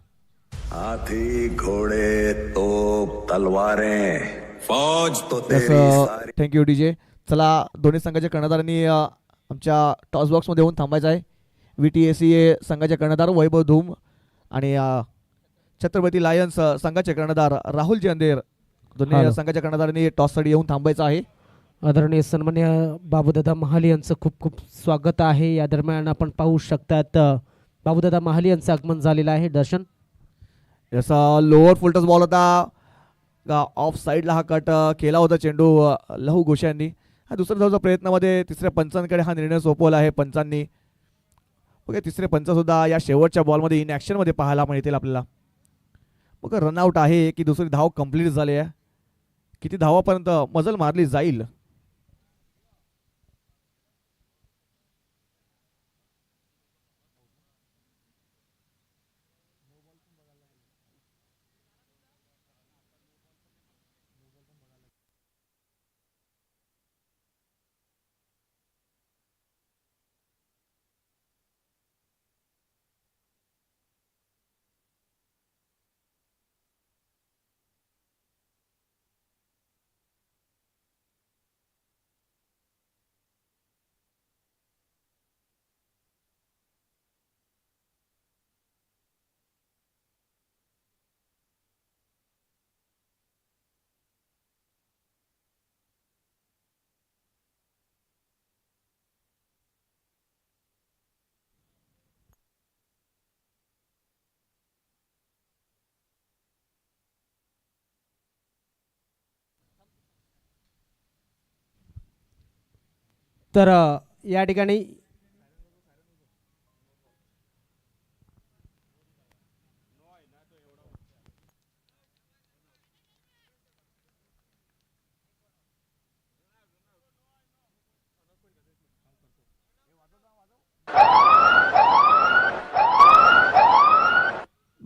हाथी घोड़े तोप तलवारें फौज तो तेरी सारी. Thank you DJ. चला दोन्ही संघाच्या कर्णधारांनी आमच्या टॉस बॉक्स मध्ये येऊन थांबायचं आहे. VTACA संघाचे कर्णधार वैभव धूम आणि छत्रपती लायन्स संघाचे कर्णधार राहुल अंधेर, दोन्ही संघाच्या कर्णधारांनी टॉससाठी येऊन थांबायचं आहे. आदरणीय सन्मान्य बाबूदादा महाले यांचं खूप खूप स्वागत आहे. या दरम्यान आपण पाहू शकतात बाबूदादा महाले यांचं आगमन झालेलं आहे. दर्शन याचा लोअर फुलटस बॉल होता, ऑफ साईडला हा कट केला होता चेंडू लहू घोषे यांनी. हा दुसऱ्या धावच्या प्रयत्नामध्ये तिसऱ्या पंचांकडे हा निर्णय सोपवला आहे पंचांनी. बघा तिसरे पंच सुद्धा या शेवटच्या बॉलमध्ये इन ॲक्शन मध्ये पाहायला मिळतील आपल्याला. बघा रनआउट आहे की दुसरी धाव कंप्लीट झाली आहे, किती धावापर्यंत मजल मारली जाईल. तर या ठिकाणी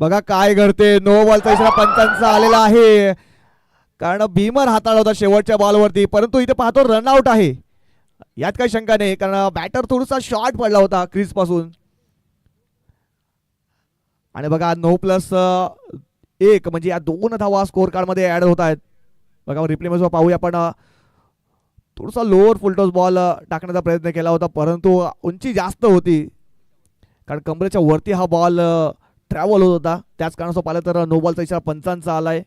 बघा काय घडते. नो बॉलचा इशारा पंचांचा आलेला आहे, कारण भीमर हाताळला होता शेवटच्या बॉलवरती, परंतु इथे पाहतो रनआउट आहे. यात काही शंका नाही, कारण बॅटर थोडासा शॉर्ट पडला होता क्रीज पासून. आणि बघा 9+1 म्हणजे या 2 धावा स्कोर कार्ड मध्ये ऍड होत आहेत. बघा रिप्ले मध्ये पाहूया आपण. थोडासा लोअर फुलटॉस बॉल टाकण्याचा प्रयत्न केला होता, परंतु उंची जास्त होती, कारण कमरेच्या वरती हा बॉल ट्रॅव्हल होत होता. त्याच कारणास्तव पाहिलं तर नो बॉलचा इशारा पंचांचा आलाय.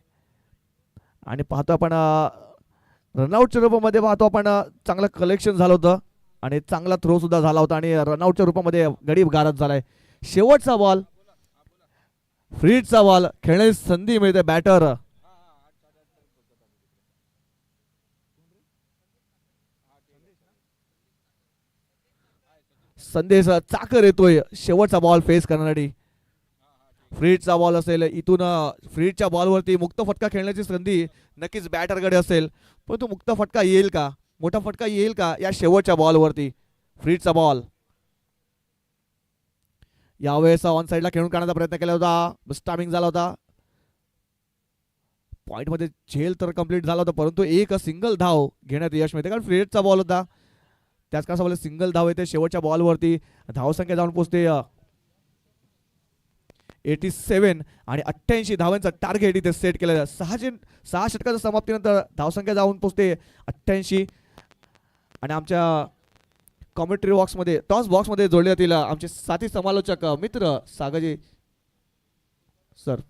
आणि पाहतो आपण रनआउटच्या रूपामध्ये पाहतो आपण चांगलं कलेक्शन झालं होतं आणि चांगला थ्रो सुद्धा झाला होता आणि रनआउटच्या रूपामध्ये गडी गारद झालाय. शेवटचा बॉल, फ्रीडचा बॉल खेळण्याची संधी मिळते. बॅटर संदेश चाकर येतोय शेवटचा बॉल फेस करण्यासाठी. फ्रीडचा बॉल असेल, इथून फ्रीडच्या बॉलवरती मुक्त फटका खेळण्याची संधी नक्कीच बॅटरकडे असेल, पण तो मुक्त फटका येईल का, मोठा फटका येईल का या शेवटच्या बॉलवरती. फ्रीडचा बॉल यावेळेस ऑन साईडला खेळून काढण्याचा प्रयत्न केला होता, स्टामिंग झाला होता. पॉइंट मध्ये झेल तर कंप्लीट झाला होता, परंतु एक सिंगल धाव घेण्यात यश मिळते, कारण फ्रीडचा बॉल होता. त्याच कारण सिंगल धाव येते शेवटच्या बॉलवरती. धावसंख्या जाऊन पोहोचते 87 आणि 88 धावांचं टार्गेट इथे सेट केलं. 6 षटकाच्या समाप्तीनंतर धावसंख्या जाऊन पोहोचते 88. आणि आमच्या कॉमेंट्री बॉक्समध्ये, टॉस बॉक्समध्ये जोडले जातील आमचे साथी समालोचक मित्र सागरजी सर.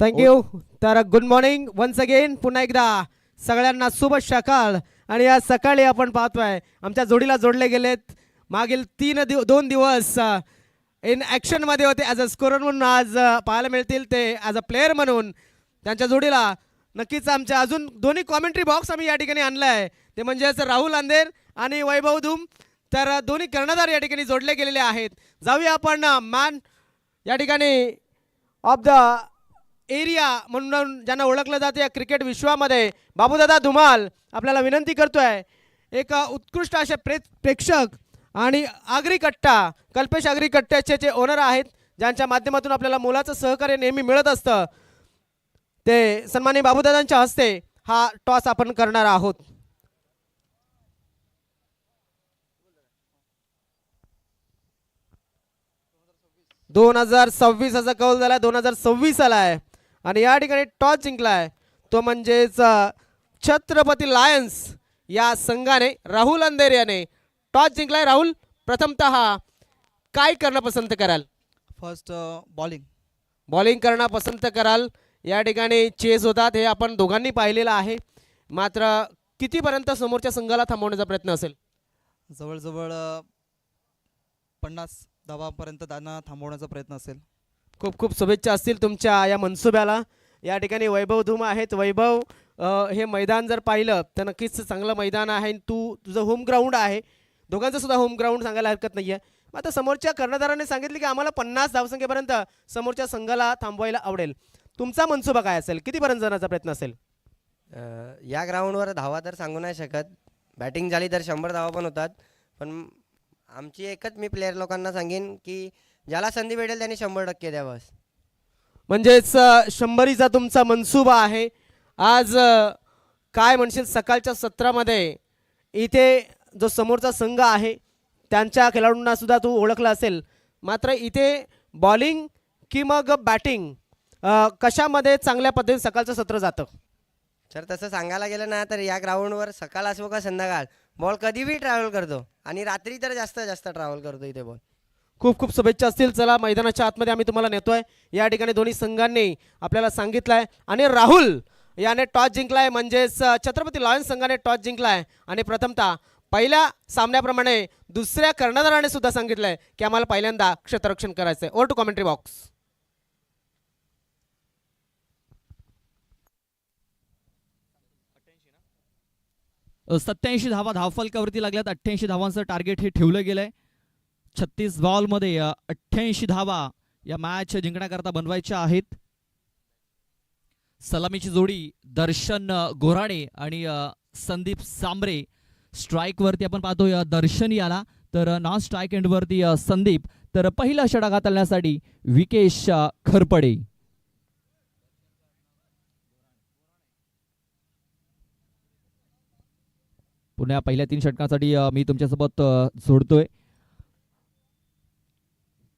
थँक्यू. तर गुड मॉर्निंग वन्स अगेन. पुन्हा एकदा सगळ्यांना शुभ सकाळ. आणि या सकाळी आपण पाहतोय आमच्या जोडीला जोडले गेलेत. मागील 2 दिवस इन ॲक्शनमध्ये होते ॲज अ स्कोरर म्हणून, आज पाहायला मिळतील ते ॲज अ प्लेअर म्हणून. त्यांच्या जोडीला नक्कीच आमच्या अजून दोन्ही कॉमेंट्री बॉक्स आम्ही या ठिकाणी आणला आहे, ते म्हणजेच राहुल अंधेर आणि वैभव धूम. तर दोन्ही कर्णधार या ठिकाणी जोडले गेलेले आहेत. जाऊया आपण मॅन या ठिकाणी ऑफ द एरिया म्हणून ज्यांना ओळखलं जाते या क्रिकेट विश्वामध्ये, बाबूदादा धुमाल आपल्याला विनंती करतोय. एक उत्कृष्ट असे प्रेक्षक आणि आगरी कट्टा, कल्पेश आगरी कट्ट्याचे जे ओनर आहेत, ज्यांच्या माध्यमातून आपल्याला मोलाचं सहकार्य नेहमी मिळत असतं, ते सन्माननीय बाबूदादांच्या हस्ते हा टॉस आपण करणार आहोत. $2026 असा कौल झाला, 2026 आलाय आणि या ठिकाणी टॉस जिंकलाय तो म्हणजेच छत्रपती लायन्स या संघाने. राहुल अंधेर याने टॉस जिंकलाय. राहुल, प्रथमतः काय करणं पसंत कराल? फर्स्ट बॉलिंग करणं पसंत कराल. या ठिकाणी चेस होतात हे आपण दोघांनी पाहिलेलं आहे, मात्र कितीपर्यंत समोरच्या संघाला थांबवण्याचा प्रयत्न असेल? जवळजवळ 50 धावांपर्यंत त्यांना थांबवण्याचा प्रयत्न असेल. खूप खूप शुभेच्छा असतील तुमच्या या मनसुब्याला. या ठिकाणी वैभव धूम आहेत. वैभव, हे मैदान जर पाहिलं तर नक्कीच चांगलं मैदान आहे. तुझं होम ग्राउंड आहे, दोघांचं सुद्धा होम ग्राउंड सांगायला हरकत नाही आहे. आता समोरच्या कर्णधाराने सांगितले की आम्हाला 50 धावसंख्येपर्यंत समोरच्या संघाला थांबवायला आवडेल. तुमचा मनसुबा काय असेल? कितीपर्यंत जाण्याचा प्रयत्न असेल? या ग्राउंडवर धावा तर सांगू नाही शकत. बॅटिंग झाली तर 100 धावा पण होतात, पण आमची एकच मी प्लेयर लोकांना सांगेन की ज्याला संधी भेटेल त्यांनी 100% द्या बस. म्हणजेच 100चा तुमचा मनसुबा आहे. आज काय म्हणशील, सकाळच्या सत्रामध्ये इथे जो समोरचा संघ आहे त्यांच्या खेळाडूंना सुद्धा तू ओळखला असेल, मात्र इथे बॉलिंग की मग बॅटिंग कशामध्ये चांगल्या पद्धतीने सकाळचं सत्र जातं? सर तसं सांगायला गेलं ना तर या ग्राउंडवर सकाळ असो का संध्याकाळ बॉल कधीही ट्रॅव्हल करतो आणि रात्री तर जास्त ट्रॅव्हल करतो इथे बॉल. खूप खूप शुभेच्छा असतील. चला मैदानाच्या आतमध्ये आम्ही तुम्हाला नेतोय. या ठिकाणी दोन्ही संघांनी आपल्याला सांगितलंय आणि राहुल याने टॉस जिंकलाय, म्हणजेच छत्रपती लॉयन्स संघाने टॉस जिंकलाय आणि प्रथमतः पहिल्या सामन्याप्रमाणे दुसऱ्या कर्णधाराने सुद्धा सांगितलंय की आम्हाला पहिल्यांदा क्षेत्ररक्षण करायचंय. Over to commentary box. $87 धावा धावफलकावरती लागल्यात. 88 धावांचं टार्गेट हे ठेवलं गेलंय. 36 बॉलमध्ये 88 धावा या मॅच जिंकण्याकरता बनवायच्या आहेत. सलामीची जोडी दर्शन गोराडे आणि संदीप सांबरे. स्ट्राईक वरती आपण पाहतोय दर्शन याला, तर नॉन स्ट्राईक एंड वरती संदीप. तर पहिला षटक हाताळण्यासाठी विकेश खरपडे. पुन्हा पहिल्या 3 षटकांसाठी मी तुमच्यासोबत जोडतोय.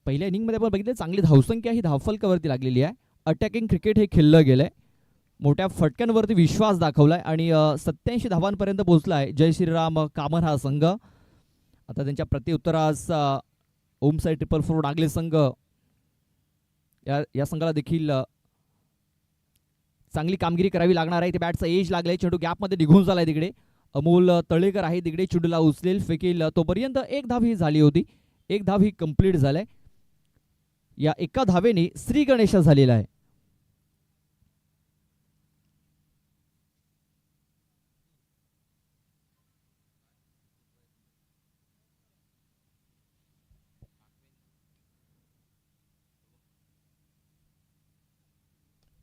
पहिल्या इनिंगमध्ये आपण बघितलं चांगली धावसंख्या ही धावफलकावरती लागलेली आहे. अटॅकिंग क्रिकेट हे खेळलं गेलंय. मोठ्या फटक्यांवरती विश्वास दाखवलाय आणि 87 धावांपर्यंत पोहोचलाय जय श्रीराम कामन हा संघ. आता त्यांच्या प्रत्युत्तरास ओम साई 444 डागले संघ या संघाला देखील चांगली कामगिरी करावी लागणार आहे. ते बॅटचा एज लागलाय. चेंडू गॅपमध्ये निघून झालाय. तिकडे अमोल तळेकर आहे. तिकडे चेंडूला उचलेल फेकेल तोपर्यंत एक धाव ही झाली होती. एक धाव ही कंप्लीट झालाय. या एका धावेने श्री गणेश झालेला आहे.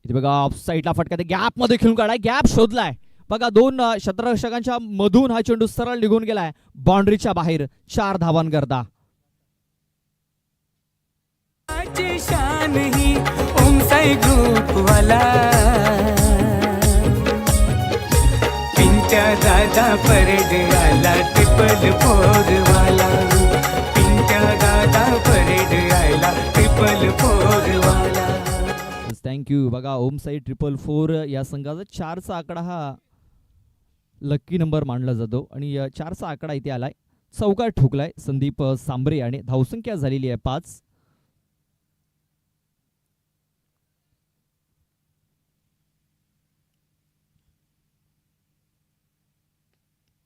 इथे बघा ऑफ साईडला फटका गॅप मध्ये खेळून काढाय. गॅप शोधलाय बघा. 2 क्षेत्ररक्षकांच्या मधून हा चेंडू सरळ निघून गेलाय बाउंड्रीच्या बाहेर. 4 धावांकरता. शान ही ओम साई ग्रुप वाला पिंट्या दादा परेड आला 444 वाला. पिंट्या दादा परेड आला 444 वाला. थँक्यू. बघा ओम साई 444 या संघाचा 4चा आकडा हा लक्की नंबर मानला जातो आणि 4चा आकडा इथे आलाय. चौकार ठोकलाय संदीप सांबरे आणि धावसंख्या झालेली आहे 5.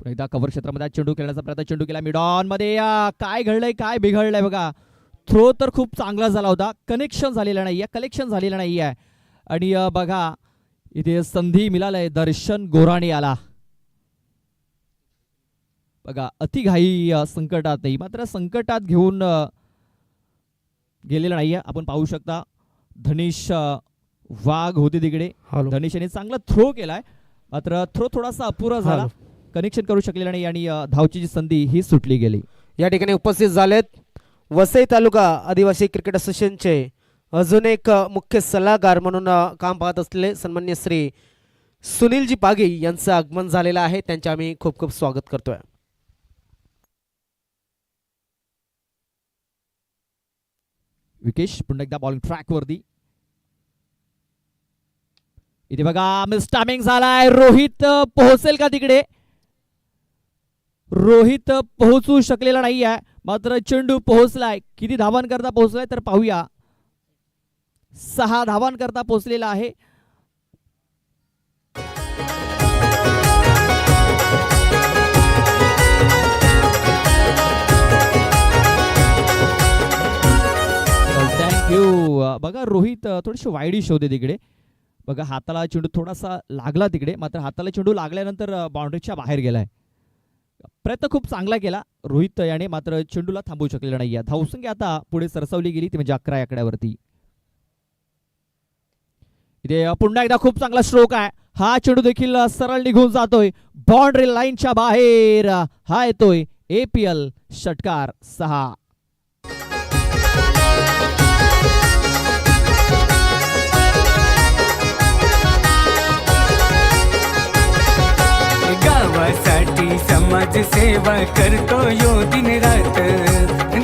एकदा कव्हर क्षेत्रामध्ये चेंडू खेळण्याचा प्रयत्न. चेंडू केला मिड ऑन मध्ये. काय घडलंय काय बिघडलंय बघा. थ्रो तर खूप चांगला झाला होता. कनेक्शन झालेलं नाहीये. कलेक्शन झालेलं नाहीये आणि बघा इथे संधी मिळालंय दर्शन गोराणे याला. बघा अतिघाई संकटात नाही मात्र संकटात घेऊन गेलेलं नाहीये. आपण पाहू शकता धनेश वाघ होते तिकडे. धनेश यांनी चांगला थ्रो केलाय मात्र थ्रो थोडासा अपुरा झाला. कनेक्शन करू शकलेला नाही आणि धावची जी संधी ही सुटली गेली. या ठिकाणी उपस्थित झालेत वसई तालुका आदिवासी क्रिकेट असोसिएशनचे अजून एक मुख्य सल्लागार म्हणून काम पाहत असलेले सन्मान्य श्री सुनीलजी पागे यांचं आगमन झालेलं आहे. त्यांचे आम्ही खूप खूप स्वागत करतोय. विकेश पुन्हा एकदा बॉलिंग ट्रॅक वरती. इथे बघा मिस टायमिंग झालाय. रोहित पोहोचेल का तिकडे. रोहित पोहोचू शकलेला नाही आहे मात्र चेंडू पोहोचलाय. किती धावांकरता पोहोचलाय तर पाहूया. 6 धावांकरता पोहोचलेला आहे. थँक्यू. बघा रोहित थोडीशी वाईडिश होते तिकडे. बघा हाताला चेंडू थोडासा लागला तिकडे मात्र हाताला चेंडू लागल्यानंतर बाउंड्रीच्या बाहेर गेलाय. प्रयत्न खूप चांगला केला रोहित याने मात्र चेंडूला थांबवू शकलेला नाहीये. धावसंख्या आता पुढे सरसावली गेली ती म्हणजे 11 आकड्यावरती. इथे पुन्हा एकदा खूप चांगला स्ट्रोक आहे. हा चेंडू देखील सरळ निघून जातोय बाउंड्री लाईनच्या बाहेर. हा येतोय APL षटकार 6. गावासाठी समाज सेवा करतो यो दिन रात.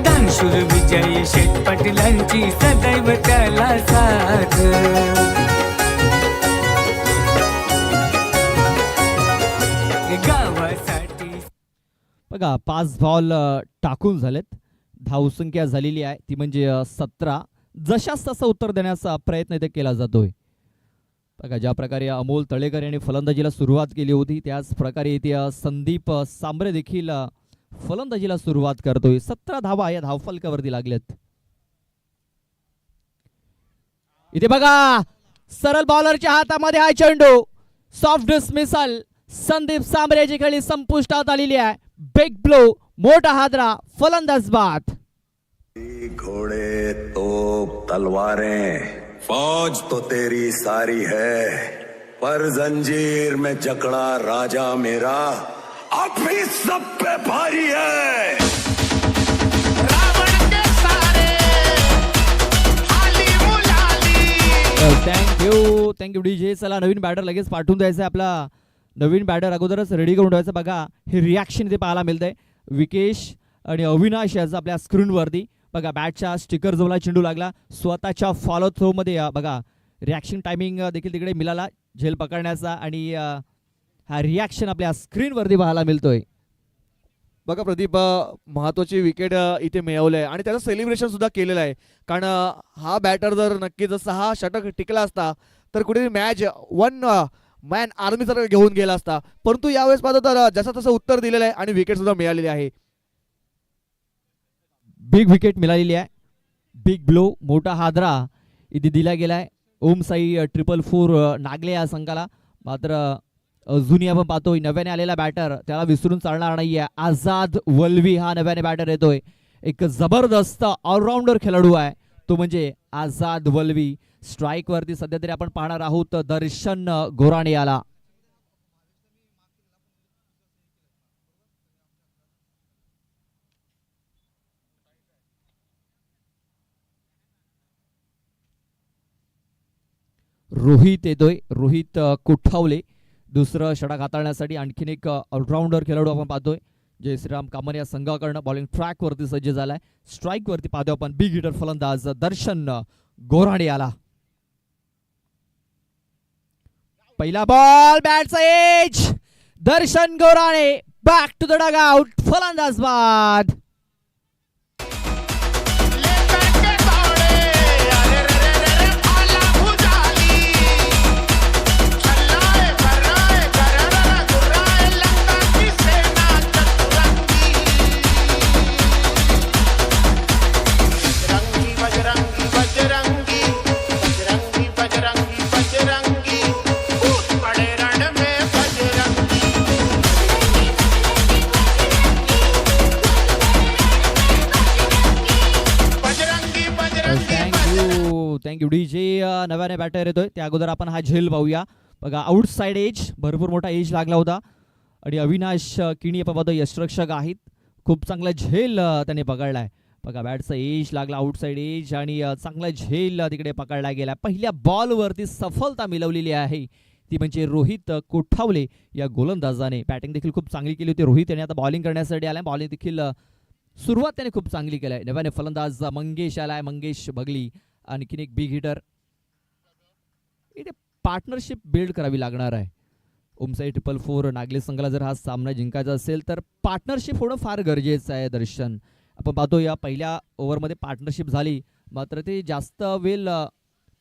दानशूर विजय शेठ पाटलांची सदैव त्याला साथ. गावासाठी बघा 5 बॉल टाकून झालेत. धावसंख्या झालेली आहे ती म्हणजे 17. जशास तसं उत्तर देण्याचा प्रयत्न इथे केला जातोय. बघा ज्या प्रकारे अमोल तळेकर यांनी फलंदाजीला सुरुवात केली होती त्याच प्रकारे इथे संदीप सांबरे देखील फलंदाजीला सुरुवात करतोय. 17 धावा या धावफलकावरती लागलेत. इथे बघा सरळ बॉलरच्या हातामध्ये हा चेंडू. Soft dismissal. संदीप सांबरेची खेळी संपुष्टात आलेली आहे. बिग ब्लो मोठा हादरा फलंदाज बाद. घोड़े तोप तलवारें फौज तो तेरी सारी है पर जंजीर में जकड़ा राजा मेरा अब भी सब पे भारी है. रावण के सारे थँक्यू डीजे. चला नवीन बॅटर लगेच पाठवून द्यायचा आपला. नवीन बॅटर अगोदरच रेडी करून ठेवायचं. बघा हे रिॲक्शन इथे पाहायला मिळतंय. विकेश आणि अविनाश याचं आपल्या स्क्रीनवरती बघा. बॅटच्या स्टिकर जवळ चेंडू लागला. स्वतःच्या फॉलो थ्रो मध्ये बघा रिॲक्शन टायमिंग देखील तिकडे मिळाला झेल पकडण्याचा. आणि हा रिॲक्शन आपल्या स्क्रीनवरती पाहायला मिळतोय. बघा प्रदीप, महत्वाची विकेट इथे मिळवली आहे आणि त्याचं सेलिब्रेशन सुद्धा केलेलं आहे. कारण हा बॅटर जर नक्की जसा हा षटक टिकला असता तर कुठेतरी मॅच वन मॅन आर्मी सारखं घेऊन गेला असता. परंतु यावेळेस पाहतो तर जसं तसं उत्तर दिलेलं आहे आणि विकेट सुद्धा मिळालेली आहे. बिग विकेट मिळालेली आहे. बिग ब्लो, मोठा हादरा इथे दिला गेलाय. ओम साई 444 नागले या संघाला. मात्र अजूनही आपण पाहतोय नव्याने आलेला बॅटर त्याला विसरून चालणार नाहीये. आझाद वल्वी हा नव्याने बॅटर येतोय. एक जबरदस्त ऑलराऊंडर खेळाडू आहे तो म्हणजे आझाद वल्वी. स्ट्राईक वरती सध्या तरी आपण पाहणार आहोत दर्शन गोराणे याला. रोहित येतोय. रोहित कोठावले दुसरं षटक हाताळण्यासाठी. आणखीन एक ऑलराऊंडर खेळाडू आपण पाहतोय. जय श्रीराम कामन या संघाकडनं बॉलिंग ट्रॅक वरती सज्ज झालाय. स्ट्राईक वरती पाहतोय आपण बिग हिटर फलंदाज दर्शन गोराणे आला. पहिला बॉल बॅटचा edge. Darshan Gorane back to the dugout. फलंदाज बाद. Thank you DJ. नव्याने बॅटर येतोय त्या अगोदर आपण हा झेल पाहूया. बघा आउटसाइड एज, भरपूर मोठा एज लागला होता. आणि अविनाश किणी आपण पाहतो यष्टरक्षक आहेत. खूप चांगला झेल त्याने पकडलाय. बघा बॅटचा एज लागला आउटसाइड एज आणि चांगला झेल तिकडे पकडला गेला. पहिल्या बॉलवरती सफलता मिळवलेली आहे ती म्हणजे रोहित कोठावले या गोलंदाजाने. बॅटिंग देखील खूप चांगली केली होती रोहित याने. आता बॉलिंग करण्यासाठी आलाय. बॉलिंग देखील सुरुवात त्याने खूप चांगली केलाय. नव्याने फलंदाज मंगेश आलाय. मंगेश बगली आणखीन एक बिग हिटर. इथे पार्टनरशिप बिल्ड करावी लागणार आहे. ओमसाई 444 नागले संघाला जर हा सामना जिंकायचा असेल तर पार्टनरशिप होणं फार गरजेचं आहे. दर्शन आपण पाहतो या पहिल्या ओव्हरमध्ये पार्टनरशिप झाली मात्र ते जास्त वेळ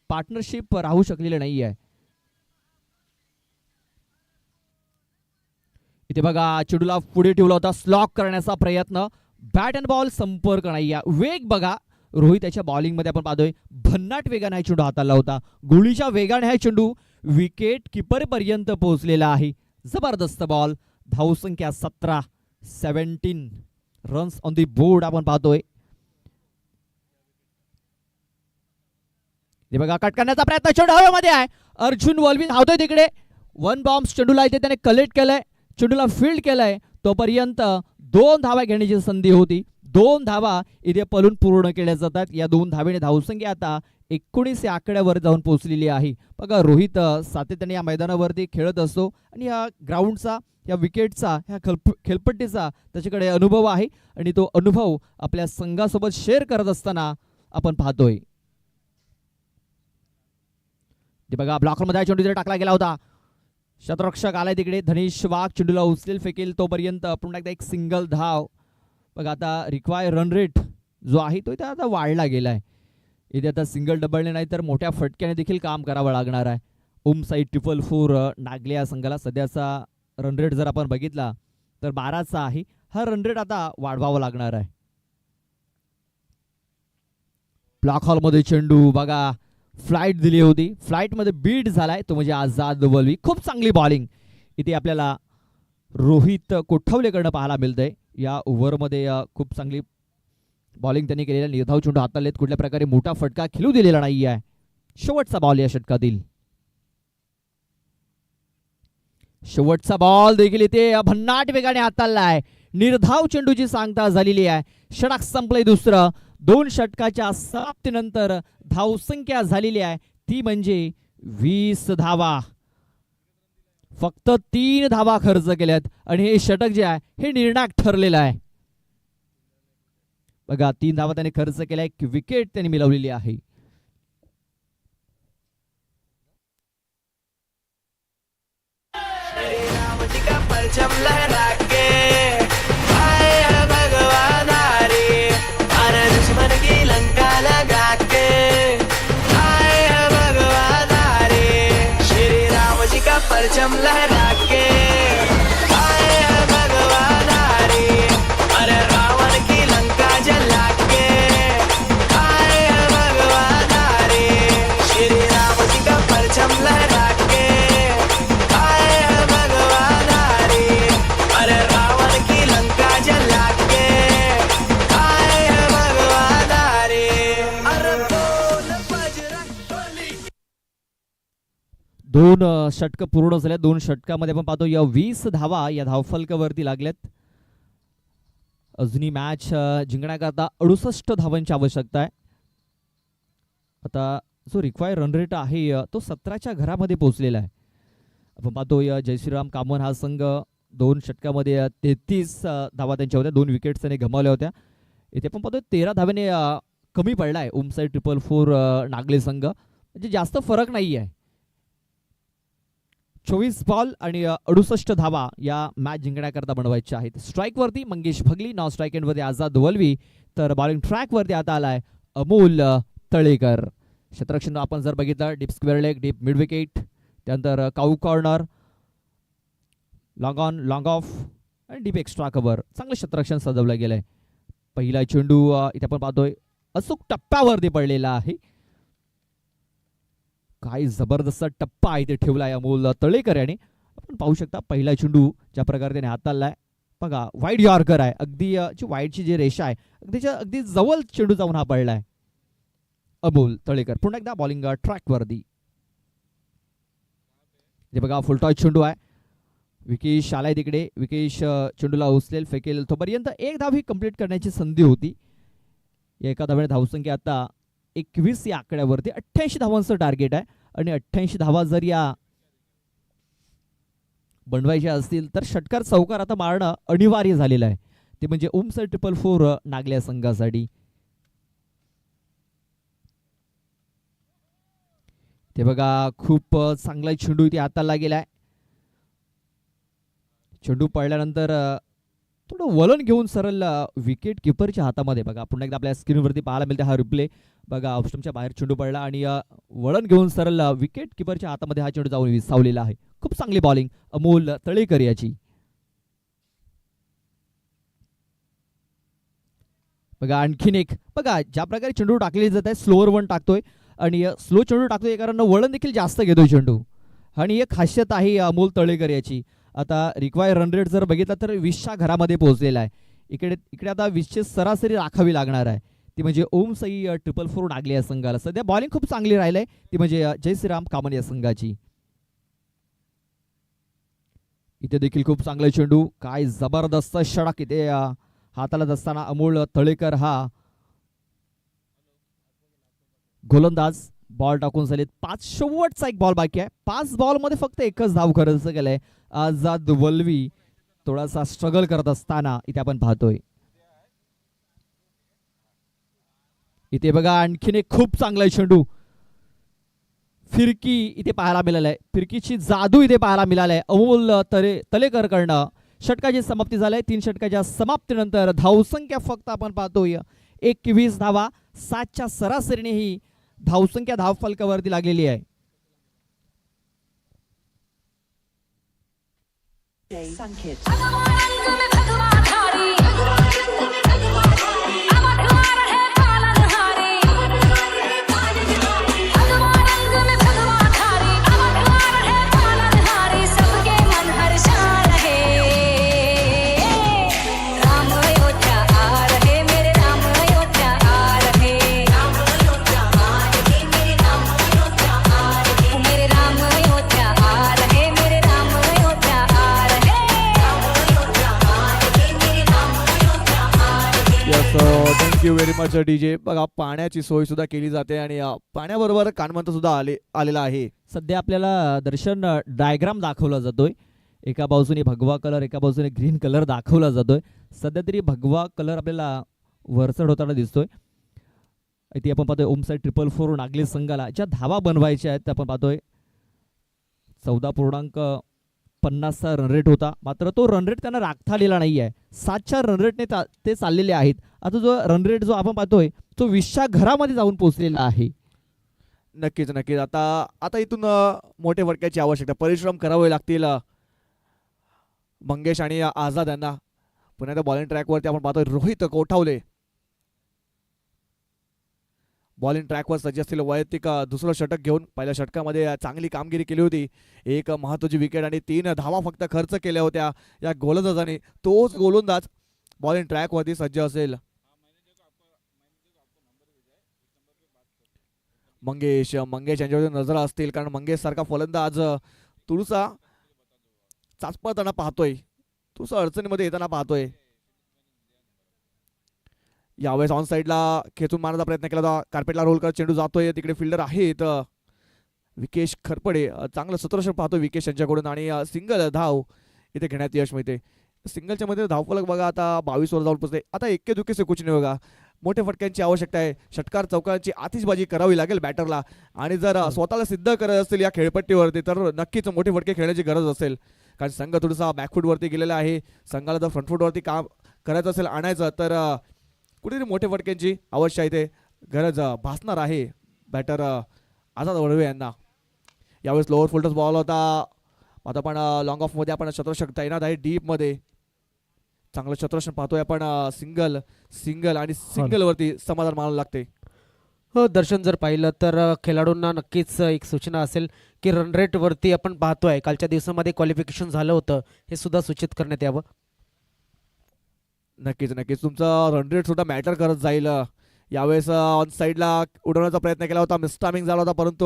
पार्टनरशिप राहू शकलेले नाही आहे. इथे बघा चेंडूला पुढे ठेवला होता. स्लॉक करण्याचा प्रयत्न. बॅट अँड बॉल संपर्क नाही आहे. वेग बघा रोहित याच्या बॉलिंग मध्ये आपण पाहतोय भन्नाट वेगाने हा चेंडू हाताळला होता. गोळीच्या वेगाने हा चेंडू विकेट किपर पर्यंत पोहोचलेला आहे. जबरदस्त बॉल. धावसंख्या 17 रन्स ऑन दी बोर्ड आपण पाहतोय. हे बघा कट करण्याचा प्रयत्न. चेंडू हवेमध्ये आहे. अर्जुन वल्वी धावतोय तिकडे. वन बॉम्ब चेंडूला इथे त्याने कलेक्ट केलाय. चेंडूला फील्ड केलाय. तोपर्यंत 2 धावा घेण्याची संधी होती. 2 धावा इथे पलून पूर्ण केल्या जातात. या 2 धावेने धावसंख्या आता 19 या आकड्यावर जाऊन पोहोचलेली आहे. बघा रोहित सातत्याने या मैदानावरती खेळत असतो आणि या ग्राउंडचा या विकेटचा ह्या खेळपट्टीचा त्याच्याकडे अनुभव आहे आणि तो अनुभव आपल्या संघासोबत शेअर करत असताना आपण पाहतोय. ते बघा ब्लॉकरमध्ये चेंडू तिथे टाकला गेला होता. शतरक्षक आलाय तिकडे. धनेश वाघ चेंडूला उचलेल फेकेल तोपर्यंत पुन्हा एकदा एक सिंगल धाव. बघा आता रिक्वायर रन रेट जो आहे तो इथे आता वाढला गेलाय. इथे आता सिंगल डबलने नाही तर मोठ्या फटक्याने देखील काम करावं लागणार आहे. ओम साई 444 नागले या संघाला सध्याचा रन रेट जर आपण बघितला तर 12चा आहे. हा रन रेट आता वाढवावा लागणार आहे. ब्लॉक हॉलमध्ये चेंडू बघा फ्लाईट दिली होती. फ्लाईटमध्ये बीट झालाय तो म्हणजे आझाद वल्वी. खूप चांगली बॉलिंग इथे आपल्याला रोहित कोठावलेकडनं पाहायला मिळतंय. या ओव्हरमध्ये खूप चांगली बॉलिंग त्यांनी केलेल्या. निर्धाव चेंडू हाताळलेत. कुठल्या प्रकारे मोठा फटका खेळू दिलेला नाही आहे. शेवटचा बॉल या षटकातील. शेवटचा बॉल देखील इथे भन्नाट वेगाने हाताळलाय. निर्धाव चेंडूची सांगता झालेली आहे. षटक संपलंय दुसरं. 2 षटकाच्या समाप्तीनंतर धावसंख्या झालेली आहे ती म्हणजे 20 धावा, फक्त 3 धावा खर्च केल्यात आणि हे षटक जे आहे हे निर्णायक ठरलेलं आहे. बघा 3 धावा त्याने खर्च केल्या, एक विकेट त्यांनी मिळवलेली आहे. परचम लहरा के आए हैं भगवानारी, अरे रावण की लंका जला के आए हैं भगवानारी, श्री राम जी का परचम लहरा के आए हैं भगवानारी, अरे रावण की लंका जला के आए हैं भगवानारी, अरे बोल बजरंग बली. 2 षटक पूर्ण झाल्या. 2 षटकामध्ये आपण पाहतो या 20 धावा या धावफलकावरती लागल्यात. अजूनही मॅच जिंकण्याकरता 68 धावांची आवश्यकता आहे. आता जो रिक्वायर रन रेट आहे तो 17च्या घरामध्ये पोहोचलेला आहे. आपण पाहतो या जय श्रीराम कामन हा संघ 2 षटकामध्ये 33 धावा त्यांच्या होत्या, 2 विकेट्स त्याने गमावल्या होत्या. इथे आपण पाहतो 13 धाव्याने कमी पडला आहे ओमसाई 444 नागले संघ, म्हणजे जास्त फरक नाही आहे. 24 बॉल आणि 68 धावा या मॅच जिंकण्याकरता बनवायच्या आहेत. स्ट्राईकवरती मंगेश भगली, नॉन स्ट्राईक एंडवरती आझाद वल्वी, तर बॉलिंग ट्रॅकवरती आता आलाय अमोल तळेकर. क्षेत्ररक्षण आपण जर बघितलं deep square leg, deep mid wicket, त्यानंतर cow corner, long on, long off आणि डीप एक्स्ट्रा कव्हर. चांगलं क्षेत्ररक्षण सजवलं गेलंय. पहिला चेंडू इथे आपण पाहतोय अचूक टप्प्यावरती पडलेला आहे. काय जबरदस्त टप्पा इथे ठेवलाय अमोल तळेकर याने. आपण पाहू शकता पहिला चेंडू ज्या प्रकारे त्याने हाताळलाय. बघा वाईड यॉर्कर आहे, अगदी वाईडची जी रेषा आहे त्याच्या अगदी जवळ चेंडू जाऊन हा पडलाय अमोल तळेकर. पुन्हा एकदा बॉलिंग ट्रॅकवरती. हे बघा फुलटॉस चेंडू आहे. विकेश आलाय तिकडे. विकेश चेंडूला उचलेल, फेकेल. तोपर्यंत 1 धाव ही कंप्लीट करण्याची संधी होती. या एका धावेने धावसंख्या आता 21 या आकड्यावरती. 88 धावांचं टार्गेट आहे आणि 88 धावा जर या बनवायच्या असतील तर षटकार चौकार आता मारणं अनिवार्य झालेलं आहे. ते म्हणजे ओमसाई 444 नागल्या संघासाठी. ते बघा खूप चांगला चेंडू इथे हाताला गेलाय. चेंडू पडल्यानंतर थोडं वलन घेऊन सरळ विकेट किपरच्या हातामध्ये. बघा पुन्हा एकदा आपल्या स्क्रीनवरती पाहायला मिळते हा रिप्ले. बघा ऑफस्टम्पच्या बाहेर चेंडू पडला आणि वळण घेऊन सरळ विकेट किपरच्या हातामध्ये हा चेंडू जाऊन विसावलेला आहे. खूप चांगली बॉलिंग अमोल तळेकर याची. बघा आणखीन एक. बघा ज्या प्रकारे चेंडू टाकले जात आहे स्लोअर वन टाकतोय आणि स्लो चेंडू टाकतोय कारण वळण देखील जास्त घेतोय चेंडू. आणि एक खासियत आहे अमोल तळेकर याची. आता रिक्वायर रन रेट जर बघितला तर 20च्या घरामध्ये पोहोचलेला आहे. इकडे आता 20ची सरासरी राखावी लागणार आहे. ती म्हणजे ओमसाई 444 नागले या संघाला. सध्या बॉलिंग खूप चांगली राहिलंय ती म्हणजे जय श्रीराम कामन या संघाची. इथे देखील खूप चांगला चेंडू. काय जबरदस्त षटक इथे हाताला असताना अमोल तळेकर हा गोलंदाज. बॉल टाकून झालेत 5. शेवटचा एक बॉल बाकी आहे. 5 बॉलमध्ये फक्त 1च धाव खर्च केलाय आझाद वल्वी. थोडासा स्ट्रगल करत असताना इथे आपण पाहतोय. इथे बघा आणखीन एक खूप चांगला चेंडू. फिरकी इथे पाहायला मिळालाय. फिरकीची जादू इथे पाहायला मिळालाय अमोल तळेकर कडनं. षटकाची समाप्ती झाली. 3 षटकाच्या समाप्तीनंतर धावसंख्या फक्त आपण पाहतोय 21 धावा. 7च्या सरासरीने ही धावसंख्या धावफलकावरती लागलेली आहे. Much DJ. बघा पाण्याची सोय सुद्धा केली जाते आणि पाण्याबरोबर कानमंत्र सुद्धा आलेला आहे. सध्या आपल्याला दर्शन डायग्राम दाखवला जातोय. एका बाजूने भगवा कलर, एका बाजूने ग्रीन कलर दाखवला जातोय. सध्या तरी भगवा कलर आपल्याला वरचढ होताना दिसतोय. इथे आपण पाहतोय ओम साई 444 नागली संघाला ज्या धावा बनवायच्या आहेत त्या आपण पाहतोय 14.50चा रन रेट होता. मात्र तो रन रेट त्यांना राखता आलेला नाही आहे. 7च्या रन रेटने ते चाललेले आहेत. आता जो रन रेट जो आपण पाहतोय तो 20च्या घरामध्ये जाऊन पोहोचलेला आहे. नक्कीच नक्कीच. आता इथून मोठे फटक्याची आवश्यकता, परिश्रम करावे लागतील मंगेश आणि आझाद यांना. पुन्हा एकदा बॉलिंग ट्रॅकवरती आपण पाहतोय रोहित कोठावले बॉलिंग ट्रॅकवर सज्ज असतील. वैयक्तिक दुसरं षटक घेऊन पहिल्या षटकामध्ये चांगली कामगिरी केली होती. एक महत्त्वाची विकेट आणि 3 धावा फक्त खर्च केल्या होत्या या गोलंदाजाने. तोच गोलंदाज बॉलिंग ट्रॅकवरती सज्ज असेल. मंगेश यांच्यावरती नजर असतील कारण मंगेश सारखा फलंदाज तुळसा चाचपळताना पाहतोय, तुळसा अडचणीमध्ये येताना पाहतोय. यावेळेस ऑन साईडला खेचून मारण्याचा प्रयत्न केला होता. कार्पेटला रोल करत चेंडू जातोय. तिकडे फिल्डर आहेत विकेश खरपडे. चांगलं सूत्रक्षण पाहतोय विकेश यांच्याकडून आणि सिंगल धाव इथे घेण्यात यश मिळते. सिंगलच्या मध्ये धावफलक बघा आता 22 वर जाऊन पोहोचते. आता एक्के दुखे से कुछ नाही बघा. मोठ्या फटक्यांची आवश्यकता आहे. षटकार चौकांची आतिषबाजी करावी लागेल बॅटरला आणि जर स्वतःला सिद्ध करत असतील या खेळपट्टीवरती तर नक्कीच मोठे फटके खेळण्याची गरज असेल. कारण संघ थोडासा बॅकफूटवरती गेलेला आहे. संघाला जर फ्रंटफूटवरती काम करायचं असेल आणायचं तर कुठेतरी मोठ्या फटक्यांची आवश्यक इथे गरज भासणार आहे बॅटर आझाद वळवे यांना. यावेळेस लोअर फुलटस बॉल होता. आता आपण लॉंग ऑफमध्ये आपण शतरषक तैनात आहे. डीपमध्ये चांगलं शतरषण पाहतोय आपण. सिंगल आणि सिंगलवरती समाधान मानावं लागते. हो दर्शन, जर पाहिलं तर खेळाडूंना नक्कीच एक सूचना असेल की रन रेटवरती आपण पाहतोय कालच्या दिवसामध्ये क्वालिफिकेशन झालं होतं हे सुद्धा सूचित करण्यात यावं. नक्कीच नक्कीच तुमचा रन रेट सुद्धा मॅटर करत जाईल. यावेळेस ऑन साईडला उडवण्याचा प्रयत्न केला होता. मिसटायमिंग झाला होता परंतु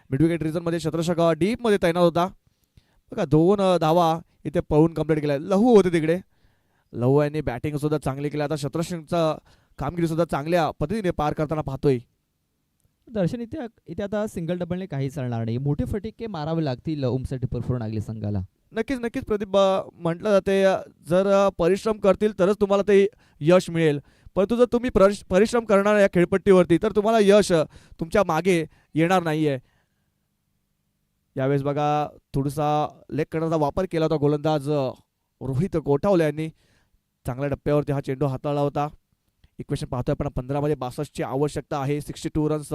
मिडविकेट रिझनमध्ये शतरषक डीपमध्ये तैनात होता. बघा 2 धावा इथे पळून कंप्लीट केल्या. लहू होते तिकडे. लहू यांनी बॅटिंग सुद्धा चांगली केली. आता शतरषकचा कामगिरी सुद्धा चांगल्या पद्धतीने पार करताना पाहतोय. दर्शन इथे आता सिंगल डबलने काही चालणार नाही. मोठे फटके मारावे लागतील ओम साई 444 नागली संघाला. नक्कीच नक्कीच प्रदीप, म्हटलं जाते जर परिश्रम करतील तरच तुम्हाला ते यश मिळेल. परंतु जर तुम्ही परिश्रम करणार या खेळपट्टीवरती तर तुम्हाला यश तुमच्या मागे येणार नाहीये. यावेळेस बघा थोडासा लेग करण्याचा वापर केला होता गोलंदाज रोहित कोठावले यांनी. चांगल्या टप्प्यावरती हा चेंडू हाताळला होता. इक्वेशन पाहतोय आपण 15 मध्ये 62ची आवश्यकता आहे. 62 रन्स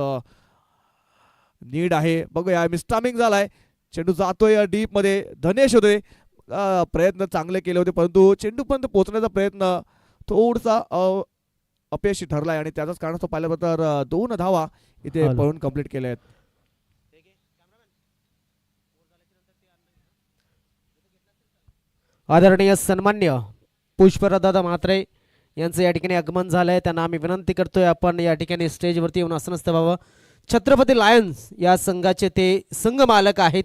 नीड आहे. बघूया मिसटायमिंग झालाय. चेंडू जातोय डीपमध्ये. धनेश होते. प्रयत्न चांगले केले होते परंतु चेंडूपर्यंत पोहोचण्याचा प्रयत्न थोडासा अपयशी ठरलाय आणि त्याचाच कारणास्तव पाहिलं तर 2 धावा इथे पळून कंप्लीट केल्या आहेत. आदरणीय सन्मान्य पुष्पदादा म्हात्रे यांचं या ठिकाणी आगमन झालंय. त्यांना आम्ही विनंती करतोय आपण या ठिकाणी स्टेजवरती येऊन आसनस्थ व्हावं. छत्रपती लायन्स या संघाचे ते संघ मालक आहेत.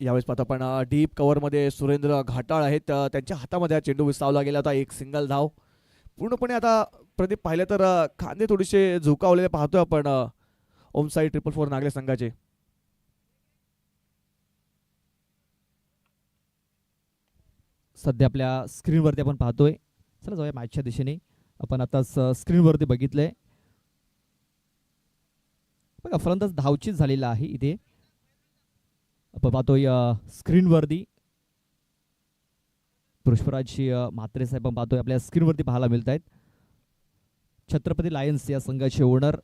यावेळेस पाहतो आपण डीप कव्हरमध्ये सुरेंद्र घाटाळ आहेत. त्यांच्या हातामध्ये हा चेंडू विसावला गेला होता. एक सिंगल धाव. पूर्णपणे आता प्रदीप पाहिलं तर खांदे थोडेसे झुकावलेले पाहतोय आपण ओम साई 444 नागले संघाचे. सध्या आपल्या स्क्रीनवरती आपण पाहतोय. चला जाऊया मॅचच्या दिशेने. आपण आताच स्क्रीनवरती बघितलंय बघा फलंदाज धावचीत झालेला आहे. इथे आपण पाहतोय स्क्रीनवरती पुष्पराज म्हात्रे साहेब आपण पाहतोय आपल्या स्क्रीनवरती पाहायला मिळत आहेत. छत्रपती लायन्स या संघाचे ओनर.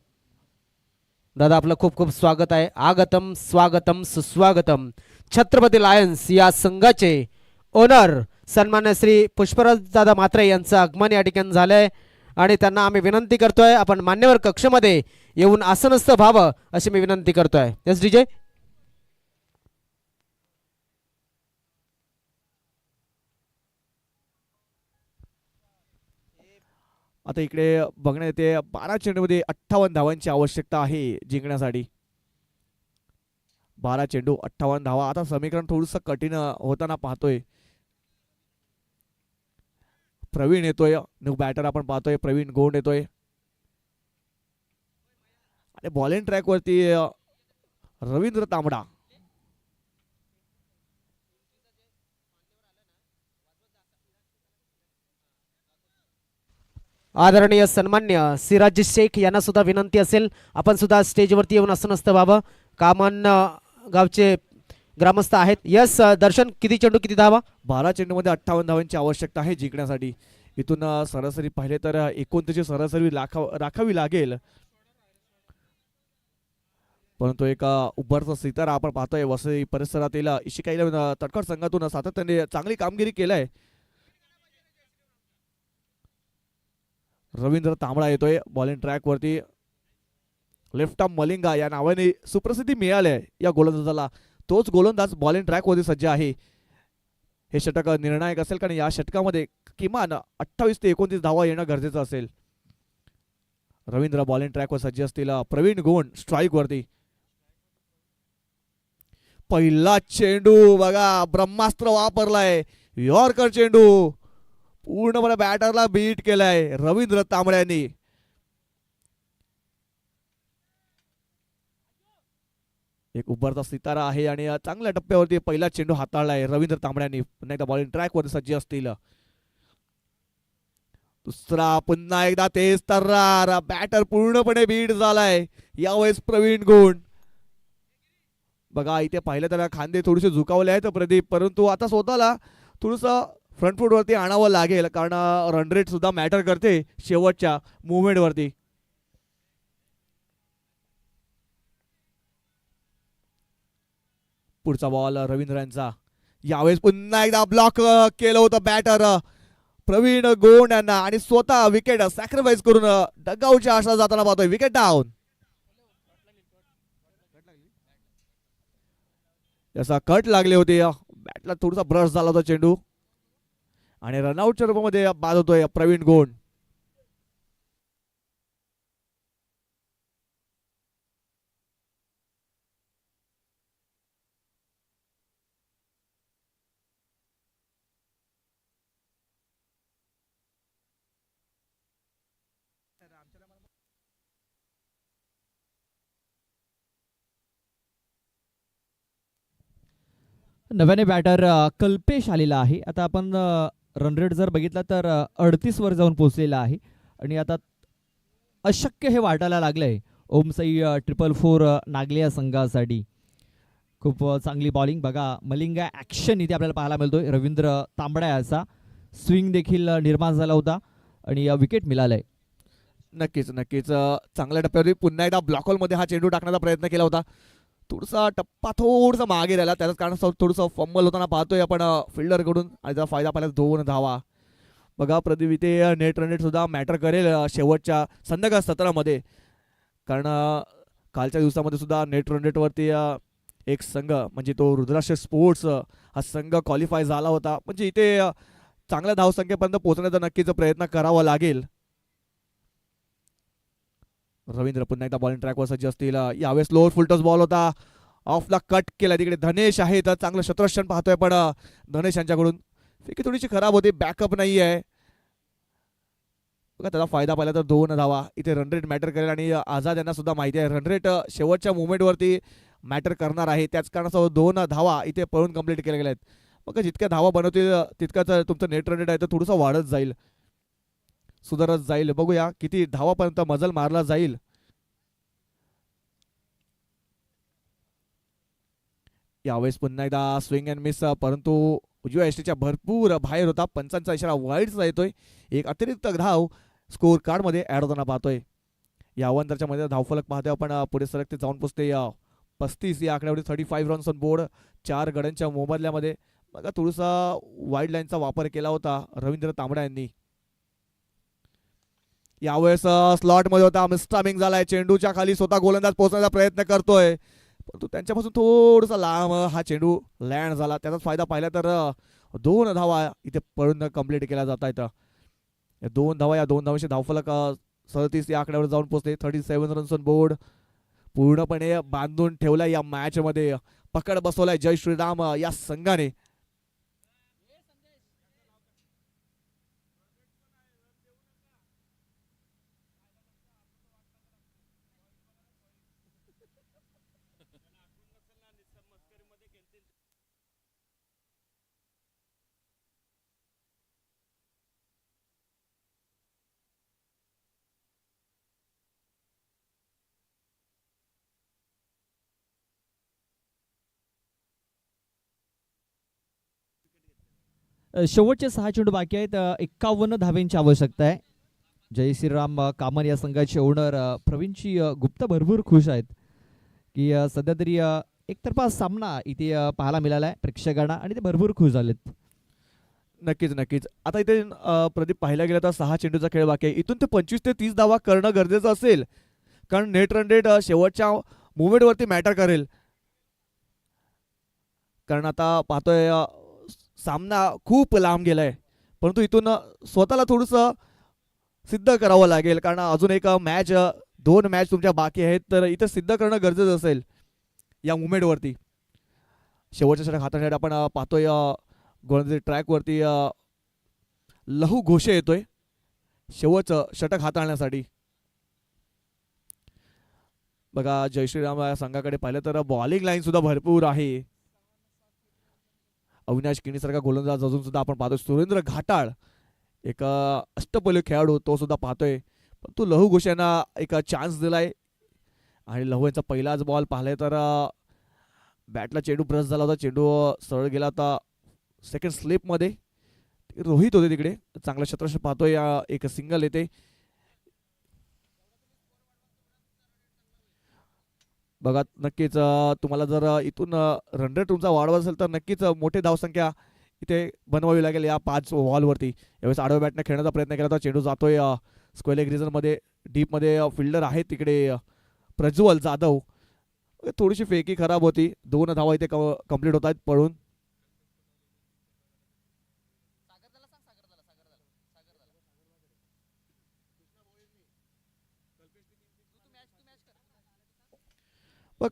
दादा आपलं खूप खूप स्वागत आहे. आगतम स्वागतम सुस्वागतम. छत्रपती लायन्स या संघाचे ओनर सन्मान्य श्री पुष्पराज दादा म्हात्रे यांचं आगमन या ठिकाणी झालंय आणि त्यांना आम्ही विनंती करतोय आपण मान्यवर कक्षमध्ये येऊन आसनस्थ व्हावं अशी मी विनंती करतोय. Yes DJ. आता इकडे बघण्यात येते 12 चेंडूमध्ये 58 धावांची आवश्यकता आहे जिंकण्यासाठी. 12 चेंडू 58 धावा. आता समीकरण थोडंसं कठीण होताना पाहतोय. प्रवीण येतोय, न्यू बॅटर आपण पाहतोय प्रवीण गोंड येतोय आणि बॉलिंग ट्रॅक वरती रवींद्र तांबडा. आदरणीय सन्मान्य सिराज शेख यांना सुद्धा विनंती असेल आपण सुद्धा स्टेजवरती येऊन असं नसतं बाबा. कामन गावचे ग्रामस्थ आहेत. यस दर्शन, किती चेंडू किती धावा? 12 चेंडूमध्ये 58 धावांची आवश्यकता आहे जिंकण्यासाठी. इथून सरासरी पाहिले तर 29 सरासरी राखावी लागेल, परंतु एक उभरचा सितारा आपण पाहतोय वसई परिसरातील इशिका तटकड संघातून सातत्याने चांगली कामगिरी केलाय. रवींद्र तांबडा येतोय बॉलिंग ट्रॅक वरती. लेफ्ट आर्म मलिंगा या नावाने सुप्रसिद्धी मिळाली आहे या गोलंदाजाला. तोच गोलंदाज बॉलिंग ट्रॅक वरती सज्ज आहे. हे षटक निर्णायक असेल कारण या षटकामध्ये किमान 28 ते 29 धावा येणं गरजेचं असेल. रवींद्र बॉलिंग ट्रॅकवर सज्ज असतील. प्रवीण गोंड स्ट्राईक वरती. पहिला चेंडू बघा, ब्रह्मास्त्र वापरलाय. यॉर्कर चेंडू पूर्णपणे बॅटरला बीट केलाय रवींद्र तांबड्यांनी. एक उभरता सितारा आहे आणि चांगल्या टप्प्यावरती पहिला चेंडू हाताळलाय रवींद्र तांबड्यांनी. पुन्हा एकदा बॉलिंग ट्रॅक वरती सज्ज असतील. दुसरा पुन्हा एकदा तेज तर्रार. बॅटर पूर्णपणे बीट झालाय यावेळेस प्रवीण गोंड. बघा इथे पाहिलं तर खांदे थोडेसे झुकावले आहेत प्रदीप, परंतु आता स्वतःला थोडस फ्रंट फूट वरती आणावं लागेल कारण रन रेट सुद्धा मॅटर करते शेवटच्या मुवमेंट वरती. पुढचा बॉल रवींद्रांचा. यावेळेस पुन्हा एकदा ब्लॉक केलं होतं बॅटर प्रवीण गोंड यांना आणि स्वतः विकेट सॅक्रिफाईस करून डगआउटच्या आशा जाताना पाहतोय. Wicket down. याचा कट लागले होते, बॅटला थोडासा ब्रश झाला होता चेंडू आणि रनआउटच्या रूपामध्ये बाद होतोय प्रवीण गोंड. नव्याने बॅटर कल्पेश आलेला आहे. आता आपण रन रेट जर बघितला तर 38 वर जाऊन पोहोचलेला आहे आणि आता अशक्य हे वाटायला लागलंय ओमसाई 444 नागले या संघासाठी. खूप चांगली बॉलिंग बघा, मलिंगा ॲक्शन इथे आपल्याला पाहायला मिळतोय. रवींद्र तांबडा याचा स्विंग देखील निर्माण झाला होता आणि विकेट मिळालंय. नक्कीच नक्कीच चांगल्या टप्प्यावरती पुन्हा एकदा ब्लॉक होलमध्ये हा चेंडू टाकण्याचा प्रयत्न केला होता. थोडासा टप्पा थोडासा मागे राहिला, त्याच कारण थोडंसं फंबल होताना पाहतोय आपण फिल्डरकडून आणि त्याचा फायदा पाहिला 2 धावा. बघा प्रदीप इथे नेट रन रेट सुद्धा मॅटर करेल शेवटच्या संध्याकाळ सत्रामध्ये, कारण कालच्या दिवसामध्ये सुद्धा नेट रन रेटवरती एक संघ म्हणजे तो रुद्राक्ष स्पोर्ट्स हा संघ क्वालिफाय झाला होता. म्हणजे इथे चांगल्या धावसंख्येपर्यंत पोहोचण्याचा नक्कीच प्रयत्न करावा लागेल. रवींद्र पुन्हा एकदा बॉलिंग ट्रॅकवर सज्ज असतील. यावेळेस लोअर फुलटॉस बॉल होता, ऑफला कट केला. तिकडे धनेश आहे तर चांगलं शतरक्षण पाहतोय पण धनेश यांच्याकडून फेकी थोडीशी खराब होती, बॅकअप नाही आहे. बघा त्याचा फायदा पाहिला तर 2 धावा. इथे रन रेट मॅटर करेल आणि आझाद यांना सुद्धा माहिती आहे रन रेट शेवटच्या मुवमेंटवरती मॅटर करणार आहे. त्याच कारणासह 2 धावा इथे पळून कंप्लीट केल्या गेल्या आहेत. बघा जितक्या धावा बनवतील तितकाच तुमचं नेट रन रेट आहे तर थोडंसं वाढत जाईल, सुधारत जाईल. बघूया किती धावापर्यंत मजल मारला जाईल. यावेळेस पुन्हा एकदा स्विंग अँड मिस, परंतु उजव्या एसटीच्या भरपूर बाहेर होता. पंचांचा इशारा वाईडचा येतोय. एक अतिरिक्त धाव स्कोर कार्ड मध्ये ऍड होताना पाहतोय. या अंतरच्या मध्ये धावफलक पाहतोय आपण पुढे सरकते जाऊन पोचते 35 या आकड्यावर 35 रन्स ऑन बोर्ड 4 गड्यांच्या मोबदल्यामध्ये. बघा थोडासा वाईड लाईनचा वापर केला होता रवींद्र तांबडा यांनी. यावेळेस स्लॉट मध्ये होता, मिस्टामिंग झालाय. चेंडूच्या खाली स्वतः गोलंदाज पोहोचण्याचा प्रयत्न करतोय, परंतु त्यांच्यापासून थोडासा लांब हा चेंडू लँड झाला. त्याचा फायदा पाहिला तर 2 धावा इथे पळून कंप्लीट केल्या जात आहेत. 2 धावा, या 2 धावांचे धावफलक 37 या आकड्यावर जाऊन पोहोचते. 37 रन्स ऑन बोर्ड पूर्णपणे बांधून ठेवला या मॅच मध्ये. पकड बसवलाय जय श्रीराम या संघाने. शेवटचे 6 चेंडू बाकी आहेत. 51 धावेंची आवश्यकता आहे. जय श्रीराम कामन या संघाचे ओनर प्रवीणजी गुप्ता भरपूर खुश आहेत की सध्या तरी एकतर्फा सामना इथे पाहायला मिळाला आहे प्रेक्षकांना आणि ते भरपूर खुश झालेत. नक्कीच नक्कीच. आता इथे प्रदीप पाहायला गेलं तर 6 चेंडूचा खेळ बाकी आहे. इथून ते 25 ते 30 धावा करणं गरजेचं असेल, कारण नेट रन रेट शेवटच्या मुवमेंटवरती मॅटर करेल. कारण आता पाहतोय सामना खूप लांब गेलाय, परंतु इथून स्वतःला थोडंसं सिद्ध करावं लागेल, कारण अजून एक मॅच 2 मॅच तुमच्या बाकी आहेत, तर इथं सिद्ध करणं गरजेचं असेल या मुवमेंटवरती. शेवटच्या षटक हाताळण्यासाठी आपण पाहतोय गोलंदाजी ट्रॅकवरती लहू घोषे येतोय शेवटचं षटक हाताळण्यासाठी. बघा जय श्रीराम या संघाकडे पाहिलं तर बॉलिंग लाईन सुद्धा भरपूर आहे. अविनाश किणीसारखा गोलंदाज अजून सुद्धा आपण पाहतोय. सुरेंद्र घाटाळ एक अष्टपैलू खेळाडू तो सुद्धा पाहतोय, पण तो लहू घोष यांना एक चान्स दिलाय आणि लहू यांचा पहिलाच बॉल पाहिलाय तर बॅटला चेंडू ब्रश झाला होता, चेंडू सरळ गेला होता सेकंड स्लिपमध्ये. रोहित होते तिकडे, चांगला क्षेत्ररक्षण पाहतोय. एक सिंगल येते. बघा नक्कीच तुम्हाला जर इथून रन रेट तुमचा वाढवायचा असेल तर नक्कीच मोठी धावसंख्या इथे बनवावी लागेल या 5 बॉलवरती. यावेळेस आडव्या बॅटने खेळण्याचा प्रयत्न केला होता, चेंडू जातोय स्क्वेअर लेग रिजनमध्ये. डीपमध्ये फिल्डर आहे तिकडे प्रज्वल जाधव. थोडीशी फेकी खराब होती. 2 धावा इथे कंप्लीट होत आहेत पळून.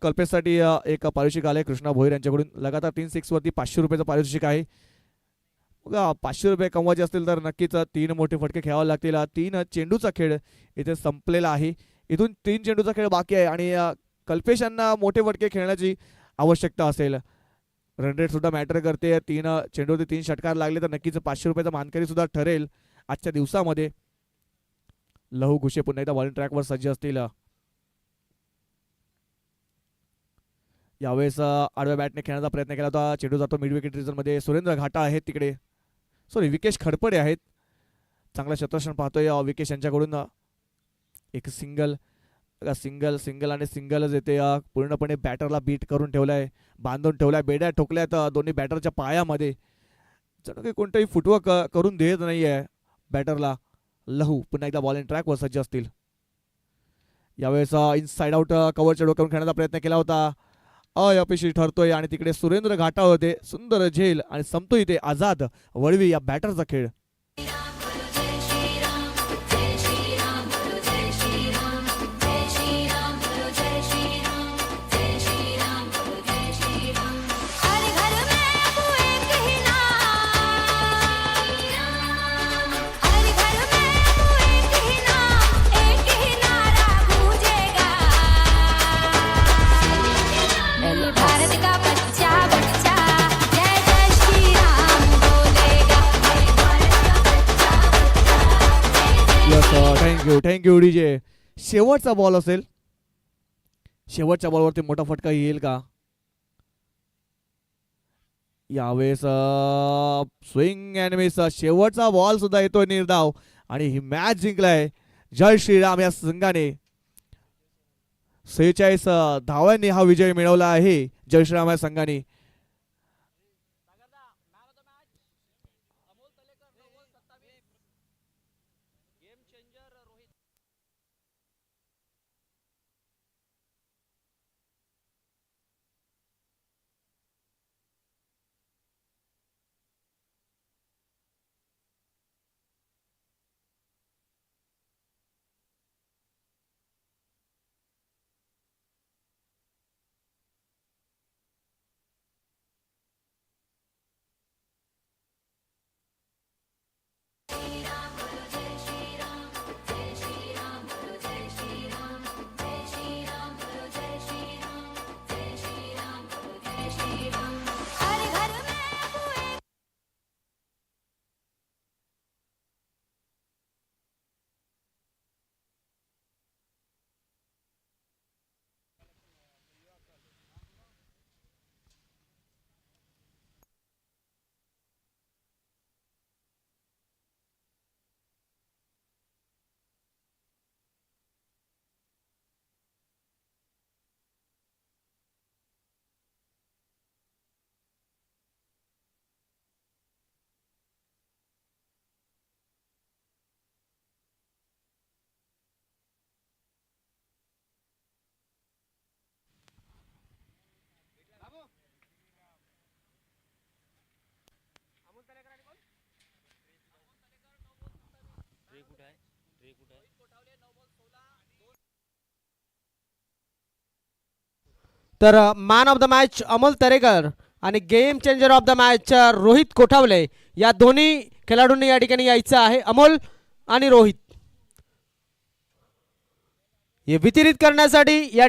कल्पेशसाठी एक पारितोषिक आलंय कृष्णा भोईर यांच्याकडून. लगातार 3 6 वरती 500 रुपयाचं पारितोषिक आहे. बघा 500 रुपये कमवायचे असतील तर नक्कीच 3 मोठे फटके खेळावे लागतील. 3 चेंडूचा खेळ इथे संपलेला आहे. इथून 3 चेंडूचा खेळ बाकी आहे आणि कल्पेश यांना मोठे फटके खेळण्याची आवश्यकता असेल. रन रेट सुद्धा मॅटर करते. 3 चेंडूवरती 3 षटकार लागले तर नक्कीच 500 रुपयाचा मानकरी सुद्धा ठरेल आजच्या दिवसामध्ये. लहू घुशे पुन्हा एकदा बॉलिंग ट्रॅकवर सज्ज असतील. यावेळेस आडव्या बॅटने खेळण्याचा प्रयत्न केला होता, चेंडू जातो मिड विकेट रिजनमध्ये. सुरेंद्र घाटा आहेत तिकडे, विकेश खडपडे आहेत. चांगला क्षेत्ररक्षण पाहतोय विकेश यांच्याकडून. एक सिंगल सिंगल आणि सिंगलच येते. पूर्णपणे बॅटरला बीट करून ठेवलाय, बांधून ठेवलाय, बेड्या ठोकल्यात दोन्ही बॅटरच्या पायामध्ये. जणू काही कोणताही फुटवर्क करून देत नाहीये बॅटरला. लहू पुन्हा एकदा बॉलिंग ट्रॅकवर सज्ज असतील. यावेळेस इनसाइड आउट कव्हरच्या डोक्यावरून खेळण्याचा प्रयत्न केला होता, अयशस्वी ठरतोय. आणि तिकडे सुरेंद्र घाटा होते, सुंदर झेल आणि संपतो इथे आझाद वळवी या बॅटरचा खेळ. Thank you DJ. शेवटचा बॉल असेल, शेवटच्या बॉलवरती मोठा फटका येईल का? यावेळेस स्विंग अँड मिस. शेवटचा बॉल सुद्धा येतोय निर्धाव आणि ही मॅच जिंकलाय जय श्रीराम या संघाने. 46 धावांनी हा विजय मिळवला आहे जय श्रीराम या संघाने. तर man of the match Amol Talekar आणि game changer of the match Rohit Kothawale या दोन्ही खेळाडूंनी या ठिकाणी यायचं आहे. अमोल आणि रोहित हे वितरित करण्यासाठी या